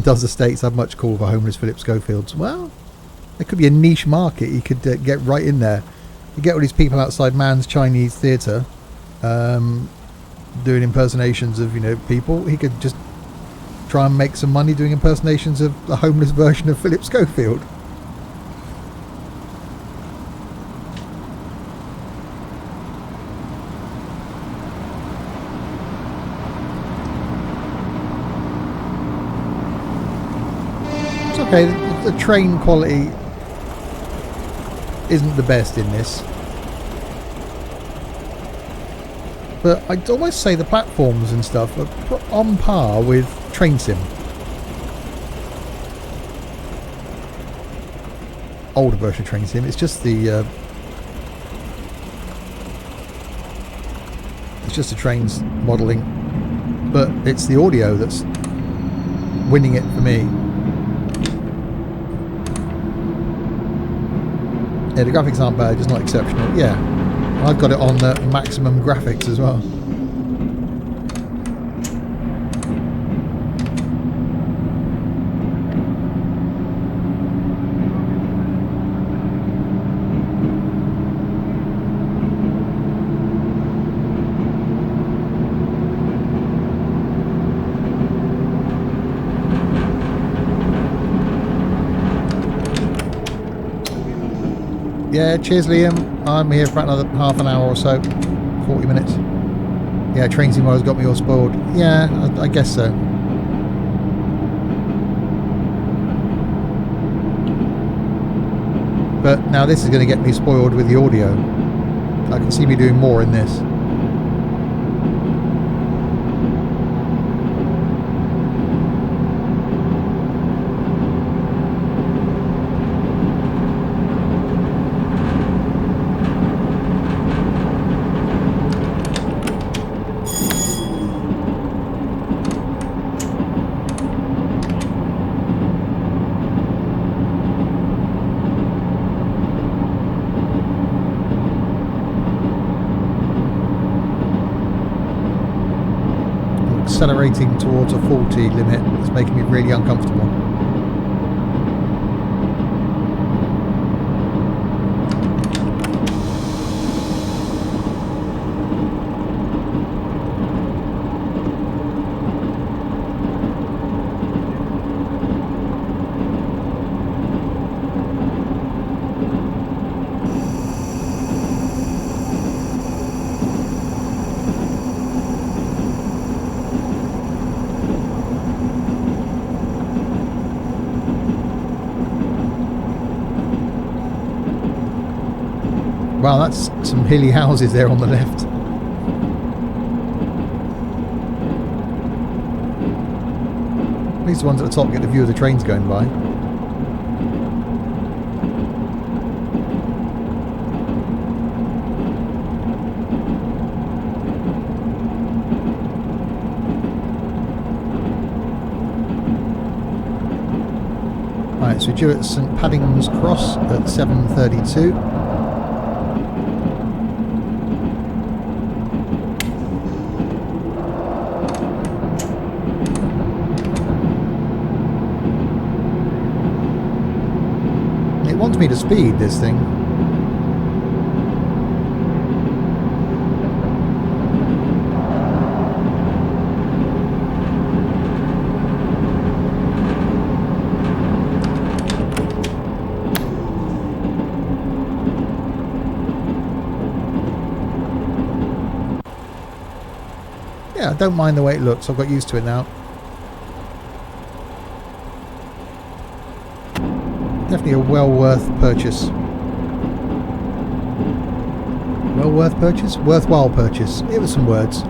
Does the States have much call for homeless Philip Schofields? Well, there could be a niche market. You could get right in there. You get all these people outside Man's Chinese Theatre doing impersonations of, you know, people. He could just try and make some money doing impersonations of the homeless version of Philip Schofield. Okay, the train quality isn't the best in this, but I'd almost say the platforms and stuff are on par with Train Sim. Older version of Train Sim. It's just the trains modelling, but it's the audio that's winning it for me. Yeah, the graphics aren't bad, just not exceptional. Yeah, I've got it on maximum graphics as well. Yeah, cheers Liam. I'm here for another half an hour or so. 40 minutes. Yeah, Train Simulator's got me all spoiled. Yeah, I guess so. But now this is going to get me spoiled with the audio. I can see me doing more in this. Accelerating towards a 40 limit is making me really uncomfortable. Wow, that's some hilly houses there on the left. At least the ones at the top get the view of the trains going by. Right, so we're due at St Paddington's Cross at 7:32. It wants me to speed this thing. Yeah, I don't mind the way it looks. I've got used to it now. Definitely a well worth purchase. Well worth purchase? Worthwhile purchase. It was some words.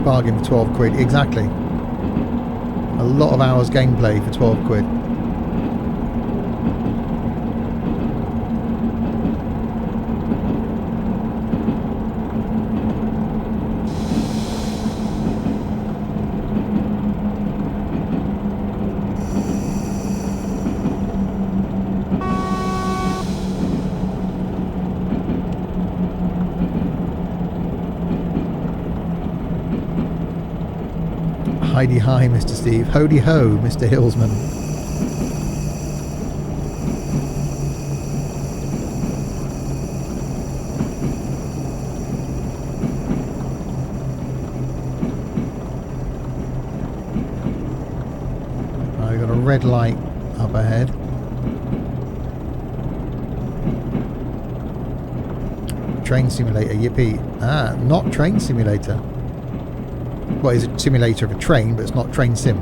Bargain for 12 quid. Exactly. A lot of hours gameplay for 12 quid. Heidi hi, Mr. Steve. Hody ho, Mr. Hillsman. We've got a red light up ahead. Train simulator, yippee. Ah, not train simulator. Well, it's a simulator of a train, but it's not train sim.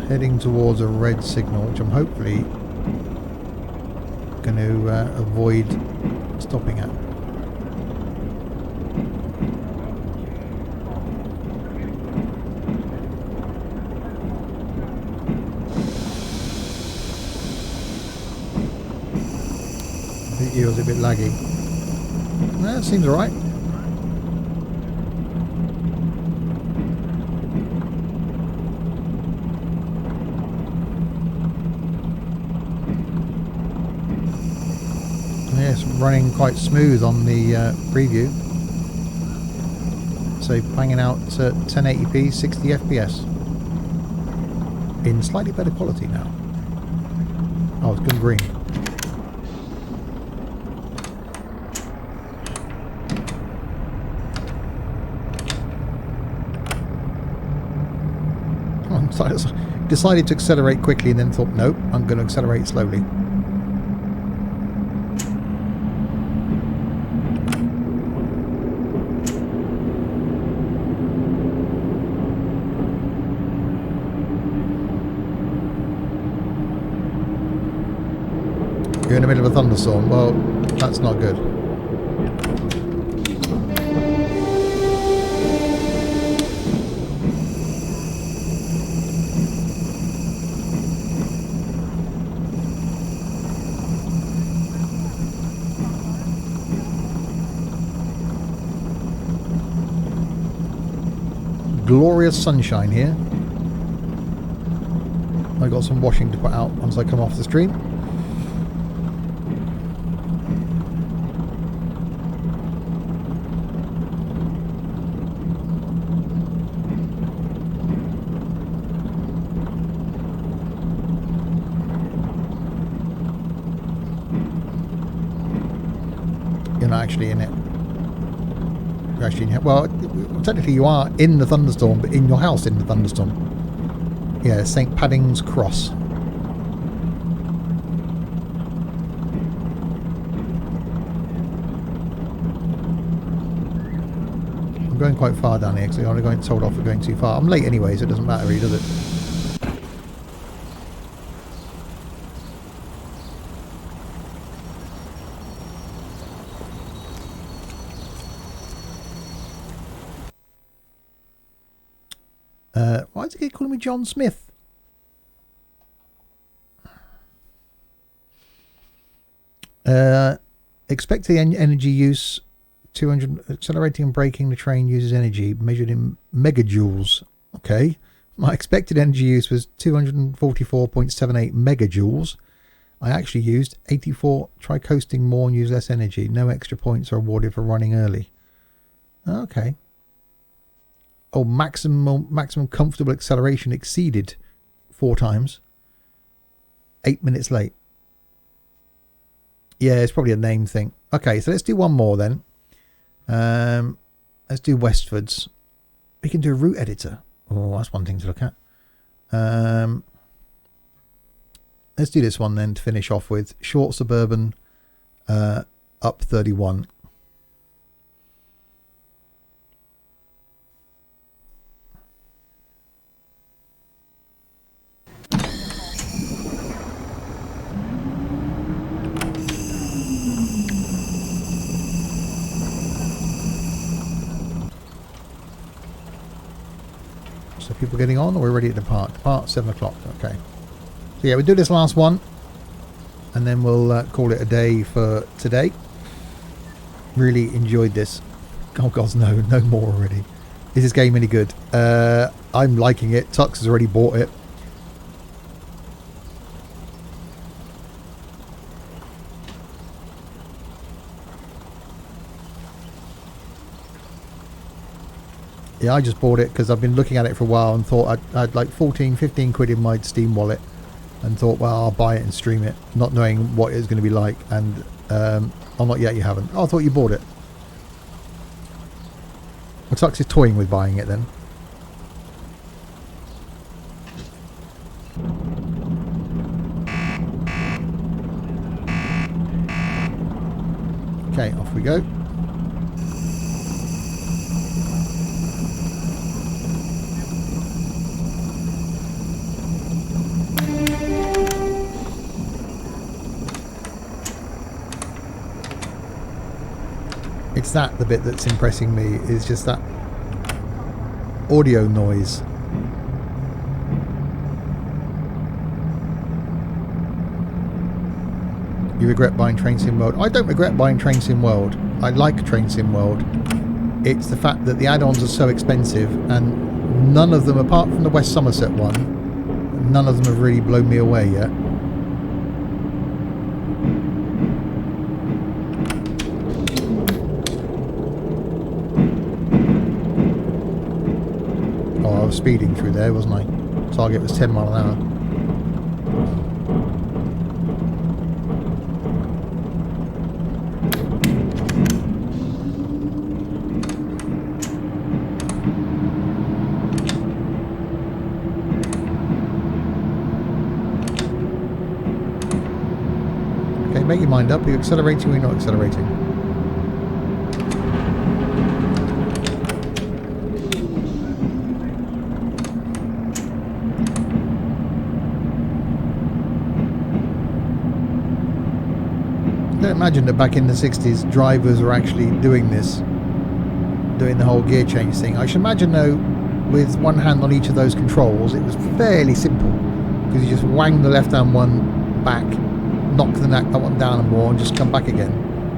Heading towards a red signal, which I'm hopefully going to avoid stopping at. The eel's a bit laggy. That seems alright. It's running quite smooth on the preview, so banging out 1080p 60 FPS in slightly better quality now. Oh, it's gone green. I decided to accelerate quickly and then thought, nope, I'm going to accelerate slowly. You're in the middle of a thunderstorm. Well, that's not good. Glorious sunshine here. I got some washing to put out once I come off the stream. You're not actually in it. You're actually in it. Well, technically you are in the thunderstorm, but in your house in the thunderstorm. Yeah, St. Padding's Cross. I'm going quite far down here because I'm only going told off for going too far. I'm late anyway, so it doesn't matter really, does it? Why is it calling me John Smith? Expected energy use 200. Accelerating and braking the train uses energy measured in megajoules. Okay, my expected energy use was 244.78 megajoules. I actually used 84. Try coasting more and use less energy. No extra points are awarded for running early. Okay. Oh, maximum comfortable acceleration exceeded 4 times. 8 minutes late. Yeah, it's probably a name thing. Okay, so let's do one more then. Let's do Westfords. We can do a route editor. Oh, that's one thing to look at. Let's do this one then to finish off with. Short suburban up 31. So people getting on, or we're ready to depart? Depart 7 o'clock. Okay. So yeah, we'll do this last one, and then we'll call it a day for today. Really enjoyed this. Oh God, no more already. Is this game any good? I'm liking it. Tux has already bought it. Yeah, I just bought it because I've been looking at it for a while and thought I'd like 14, 15 quid in my Steam wallet and thought, well, I'll buy it and stream it, not knowing what it's going to be like. And oh, not yet, you haven't. Oh, I thought you bought it. Well, Tux is toying with buying it then. Okay, off we go. It's that the bit that's impressing me, is just that audio noise. You regret buying Train Sim World? I don't regret buying Train Sim World. I like Train Sim World. It's the fact that the add-ons are so expensive, and none of them, apart from the West Somerset one, none of them have really blown me away yet. Oh, I was speeding through there, wasn't I? Target was 10 mile an hour. Make your mind up. Are you accelerating or are you not accelerating? I don't imagine that back in the 60s drivers were actually doing this, doing the whole gear change thing. I should imagine though, with one hand on each of those controls, it was fairly simple, because you just wang the left hand one back, knock that one down and more, and just come back again,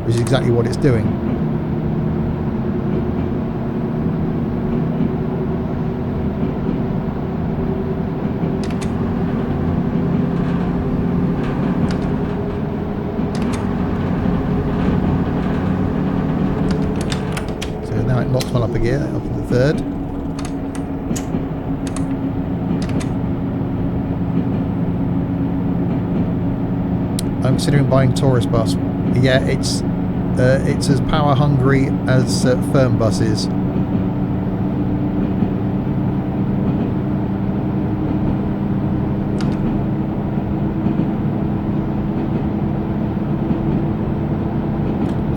which is exactly what it's doing. So now it knocks one up a gear, up to the third. I'm considering buying Taurus bus. Yeah, it's as power hungry as firm bus is. I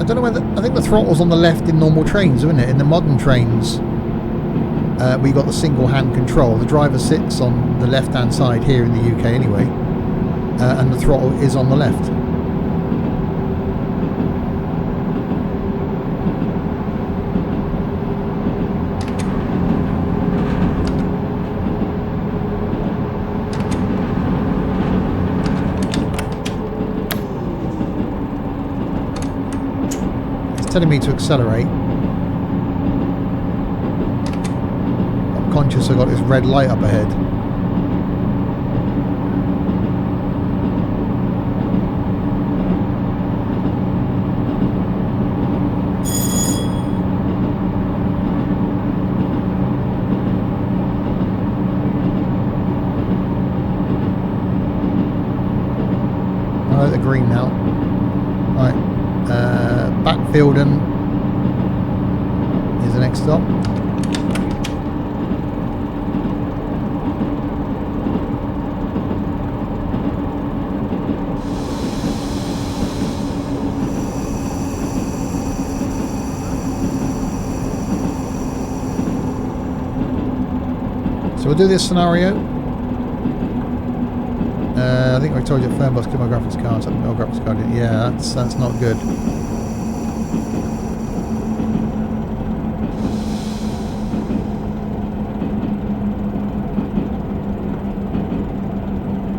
don't know whether, I think the throttle's on the left in normal trains, isn't it? In the modern trains, we got the single hand control. The driver sits on the left hand side here in the UK anyway. And the throttle is on the left. It's telling me to accelerate. I'm conscious I've got this red light up ahead. I'm at the green now. Right, Backfielden is the next stop. So we'll do this scenario. I think I told you firm bus, my graphics card, so no graphics card. Yeah, that's not good.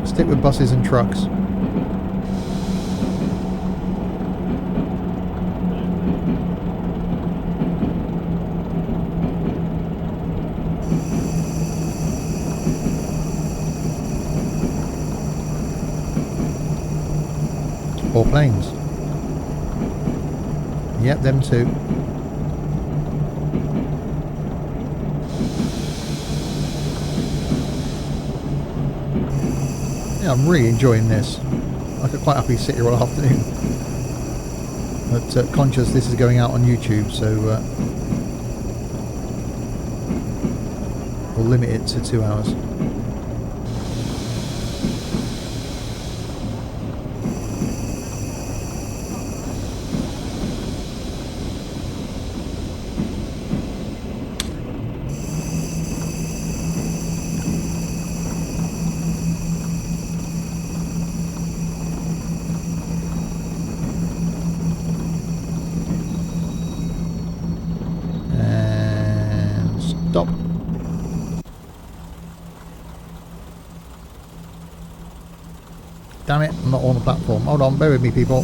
Stick with buses and trucks. Or planes. Yep, them too. Yeah, I'm really enjoying this. I could quite happily sit here all afternoon. But conscious this is going out on YouTube, so we'll limit it to 2 hours. Stop. Damn it, I'm not on the platform. Hold on, bear with me, people.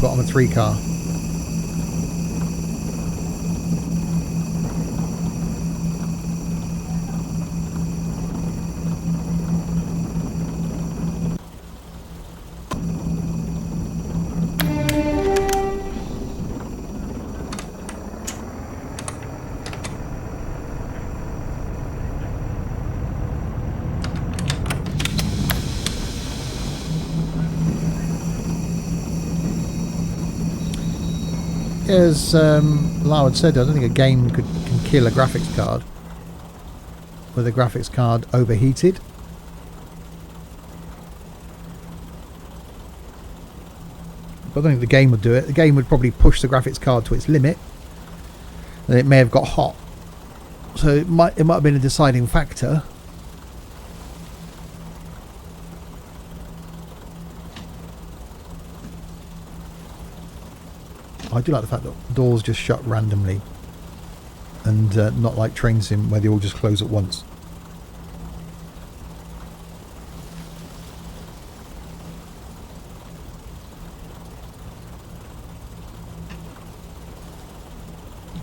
Got on the 3 car. As Lau had said, I don't think a game can kill a graphics card with a graphics card overheated. But I don't think the game would do it. The game would probably push the graphics card to its limit, and it may have got hot. So it might have been a deciding factor. I do like the fact that doors just shut randomly, and not like Train Sim where they all just close at once.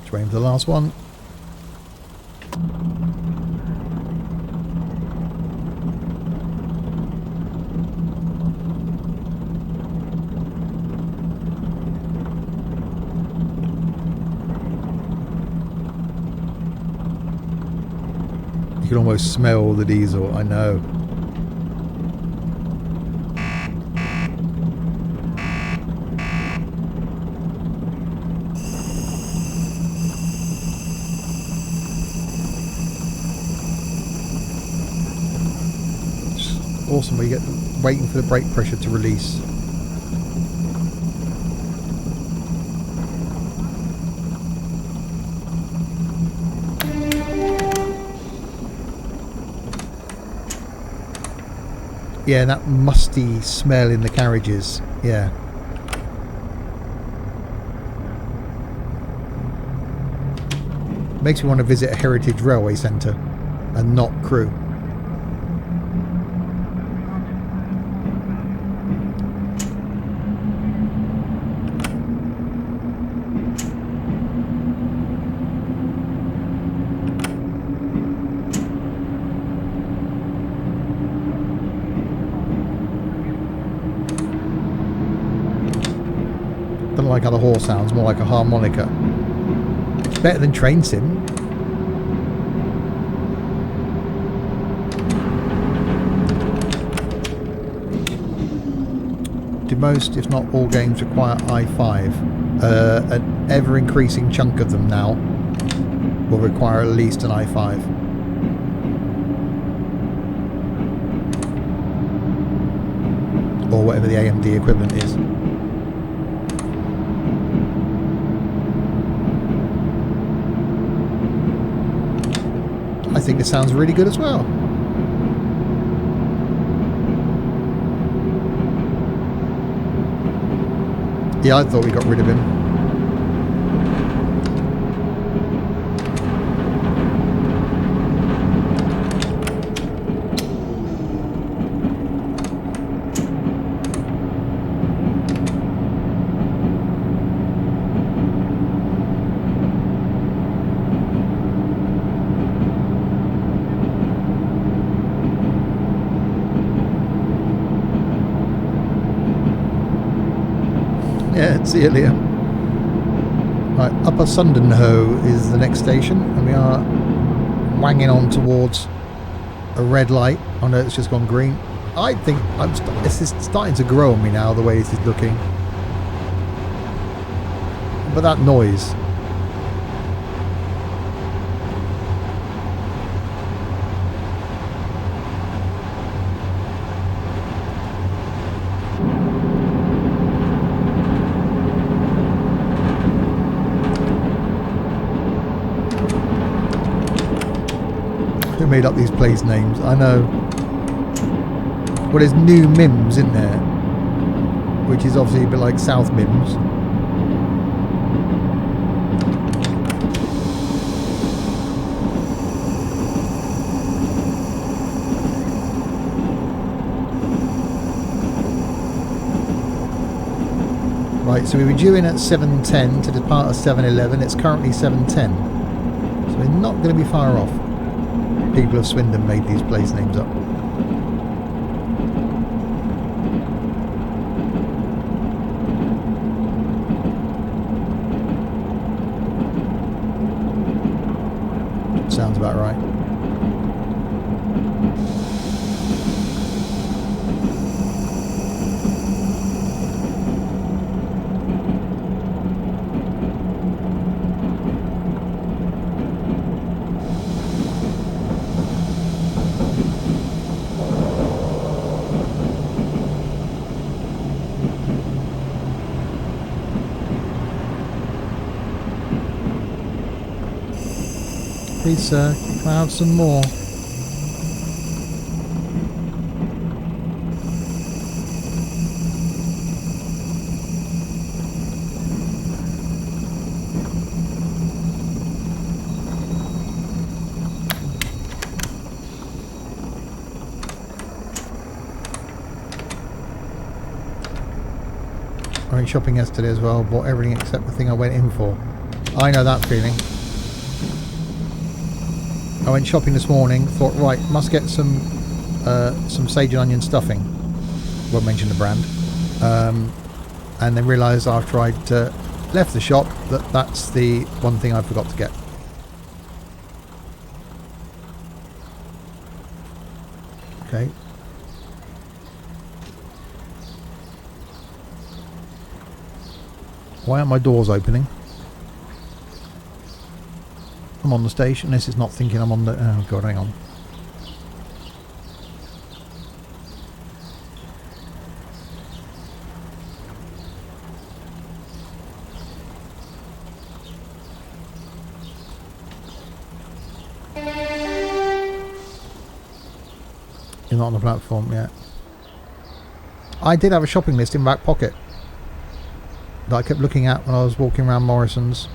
Just waiting for the last one. You can almost smell the diesel, I know. It's awesome when you get waiting for the brake pressure to release. Yeah, that musty smell in the carriages. Yeah. Makes me want to visit a heritage railway centre and not Crewe. Don't like how the horse sounds, more like a harmonica. It's better than Train Sim. Do most, if not all games require i5? An ever-increasing chunk of them now will require at least an i5. Or whatever the AMD equivalent is. I think this sounds really good as well. Yeah, I thought we got rid of him. Yeah, see you later. Right, Upper Sundenhoe is the next station, and we are wanging on towards a red light. Oh no, it's just gone green. I think this is starting to grow on me now, the way this is looking. But that noise. Who made up these place names? I know. Well, there's New Mims in there, which is obviously a bit like South Mims. Right, so we were due in at 7:10 to depart at 7:11. It's currently 7:10, so we're not going to be far off. People of Swindon made these place names up. Sounds about right. Please, sir, can I have some more? I went shopping yesterday as well, bought everything except the thing I went in for. I know that feeling. I went shopping this morning, thought, right, must get some sage and onion stuffing. Won't mention the brand. And then realised after I'd left the shop that that's the one thing I forgot to get. Okay. Why aren't my doors opening? I'm on the station. This is not thinking I'm on the... Oh god, hang on. You're not on the platform yet. I did have a shopping list in my back pocket that I kept looking at when I was walking around Morrison's.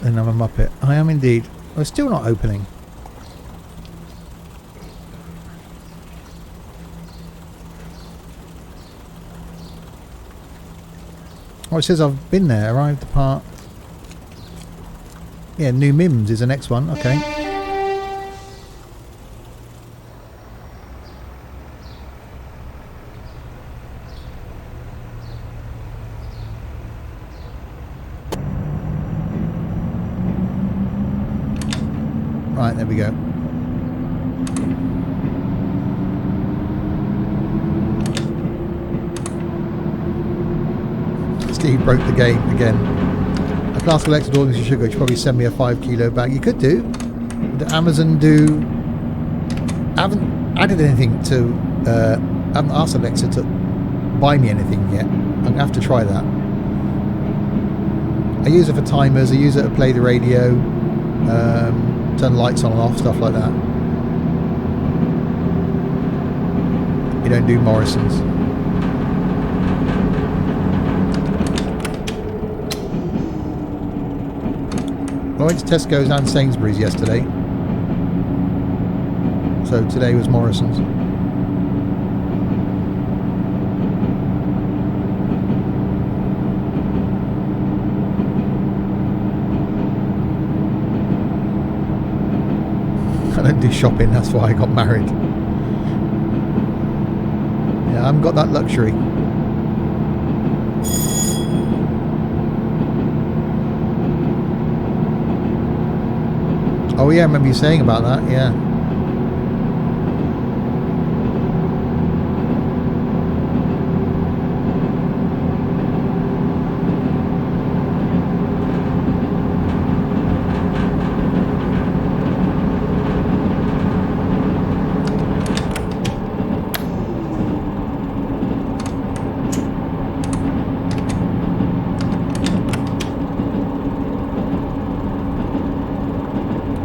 And I'm a muppet. I am indeed. We're still not opening. Oh, it says I've been there, arrived, depart. Yeah, New Mims is the next one. Okay. Right, there we go. Steve broke the game again. A class collected all this sugar. You should probably send me a 5 kilo bag. You could do. Did Amazon do? I haven't added anything to. I haven't asked Alexa to buy me anything yet. I'm gonna have to try that. I use it for timers. I use it to play the radio, turn lights on and off, stuff like that. You don't do Morrison's. I went to Tesco's and Sainsbury's yesterday, so today was Morrison's. I don't do shopping, that's why I got married. Yeah, I haven't got that luxury. Oh yeah, I remember you saying about that, yeah.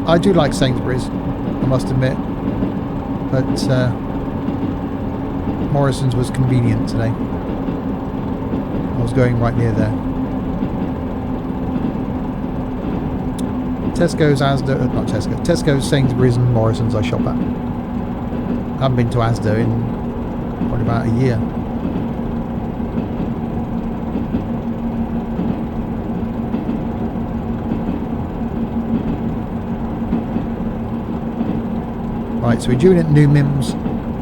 I do like Sainsbury's, I must admit, but Morrison's was convenient today. I was going right near there. Tesco's, Asda, not Tesco, Tesco's, Sainsbury's and Morrison's I shop at. I haven't been to Asda in probably about a year. Right, so we're due in at New Mims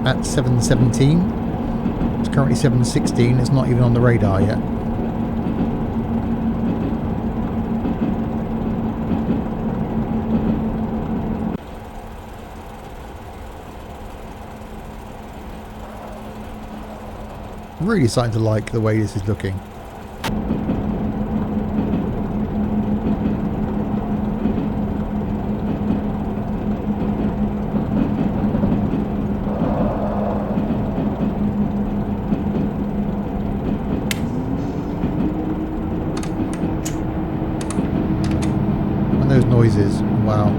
at 7:17. It's currently 7:16. It's not even on the radar yet. Really starting to like the way this is looking. Those noises, wow.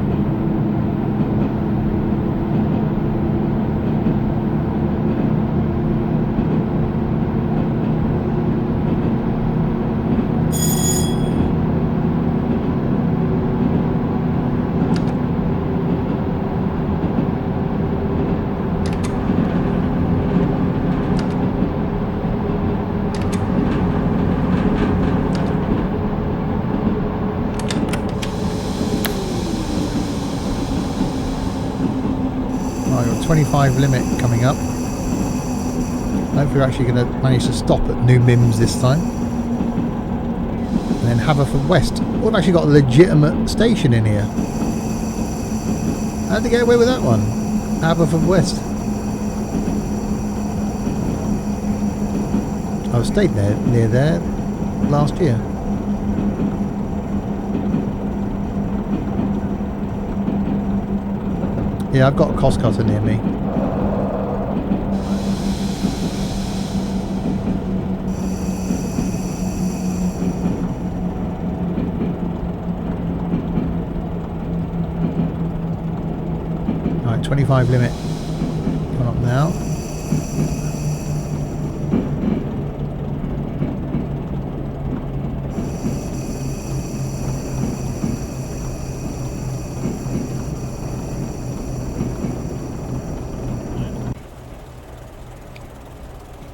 Right, got 25 limit coming up. Hopefully we're actually going to manage to stop at New Mims this time. And then Haverford West. We've actually got a legitimate station in here. How'd they get away with that one? Haverford West. I stayed there, near there, last year. Yeah, I've got a cost cutter near me. Alright, 25 limit. Come up now.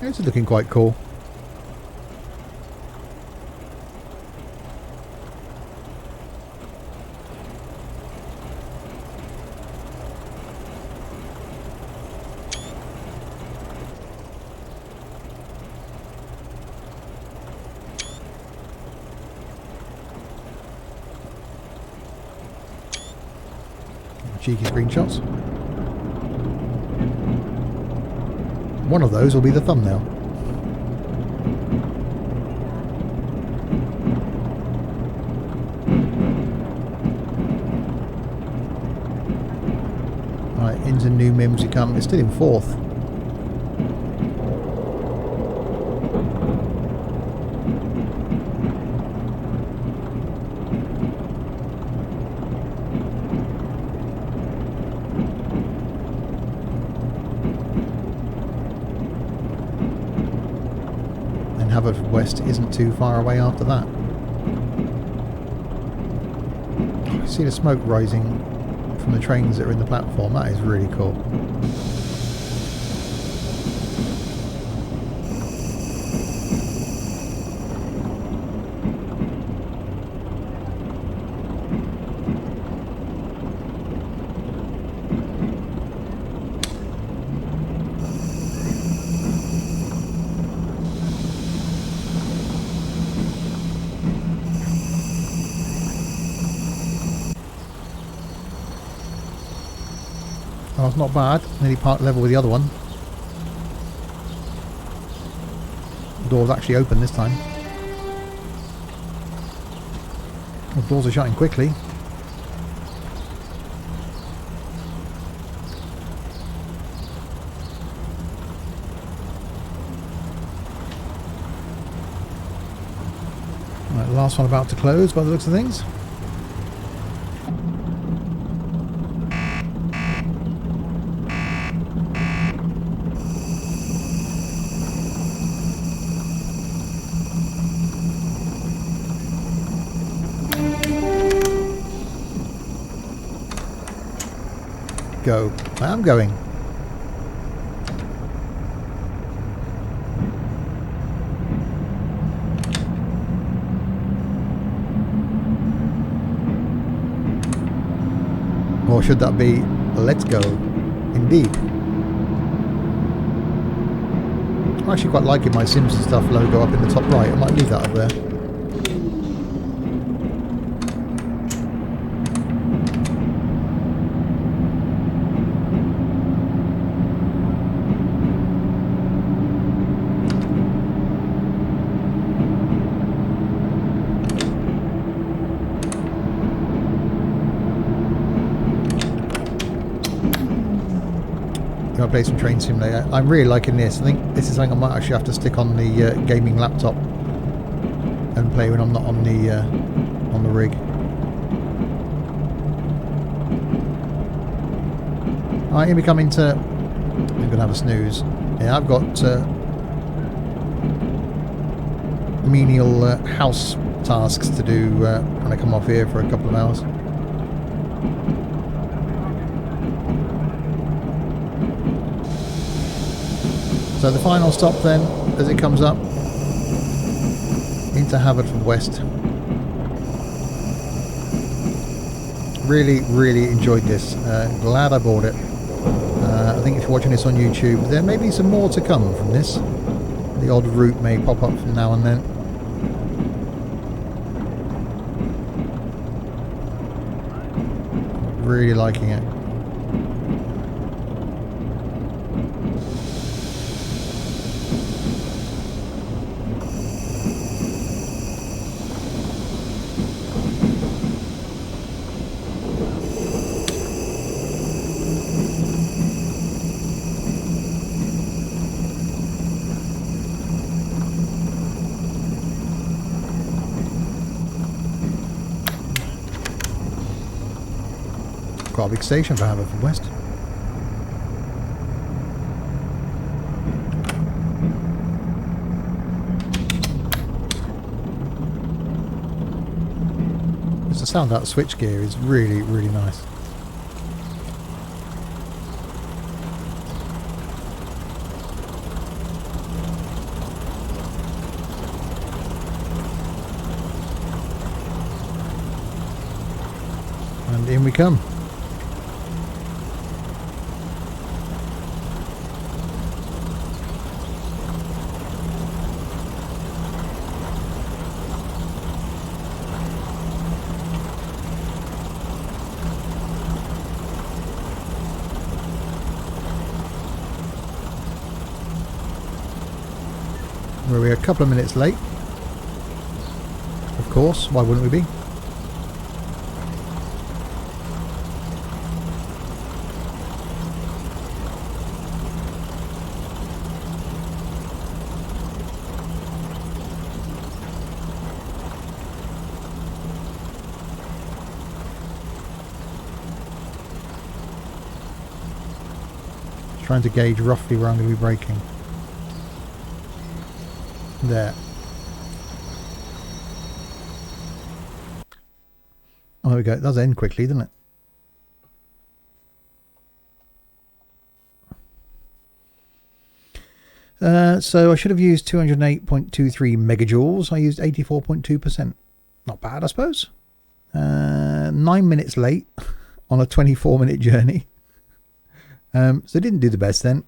This is looking quite cool. Cheeky screenshots. One of those will be the thumbnail. Right, into New Mims you come. It's still in fourth. Haverford West isn't too far away after that. You see the smoke rising from the trains that are in the platform. That is really cool. Oh, it's not bad. Nearly part level with the other one. The door's actually open this time. The doors are shutting quickly. Right, last one about to close by the looks of things. Go. I am going. Or should that be let's go? Indeed. I'm actually quite liking my Simpsons stuff logo up in the top right. I might leave that up there. I play some Train Simulator. I'm really liking this. I think this is something I might actually have to stick on the gaming laptop and play when I'm not on the rig. Alright, here we come into... I'm gonna have a snooze. Yeah, I've got menial house tasks to do when I come off here for a couple of hours. So the final stop then, as it comes up, into Haverfordwest. Really, really enjoyed this. Glad I bought it. I think if you're watching this on YouTube, there may be some more to come from this. The odd route may pop up from now and then. Really liking it. Quite a big station for Haverfordwest. The sound out of switchgear is really, really nice. And in we come. We're a couple of minutes late. Of course, why wouldn't we be? Trying to gauge roughly where I'm going to be braking. There. Oh, there we go. It does end quickly, doesn't it? So I should have used 208.23 megajoules. I used 84.2%. Not bad, I suppose. 9 minutes late on a 24-minute journey. So didn't do the best then.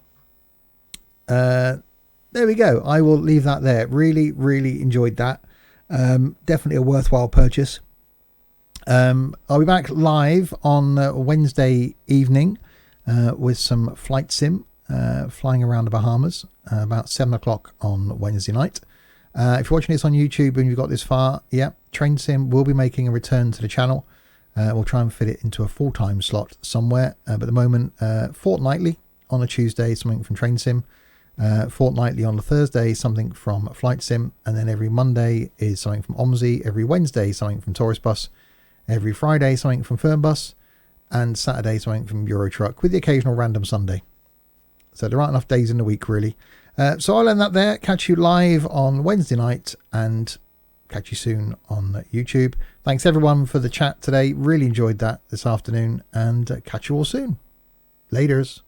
There we go. I will leave that there. Really, really enjoyed that. Definitely a worthwhile purchase. I'll be back live on Wednesday evening with some flight sim flying around the Bahamas about 7 o'clock on Wednesday night. If you're watching this on YouTube and you've got this far, yeah, Train Sim will be making a return to the channel. We'll try and fit it into a full-time slot somewhere, but at the moment, fortnightly on a Tuesday, something from Train Sim, fortnightly on a Thursday, something from Flight Sim, and then every Monday is something from OMSI, every Wednesday something from Tourist Bus, every Friday something from Fernbus, and Saturday something from Eurotruck, with the occasional random Sunday. So there aren't enough days in the week, really. So I'll end that there. Catch you live on Wednesday night and catch you soon on YouTube. Thanks everyone for the chat today. Really enjoyed that this afternoon, and catch you all soon. Laters.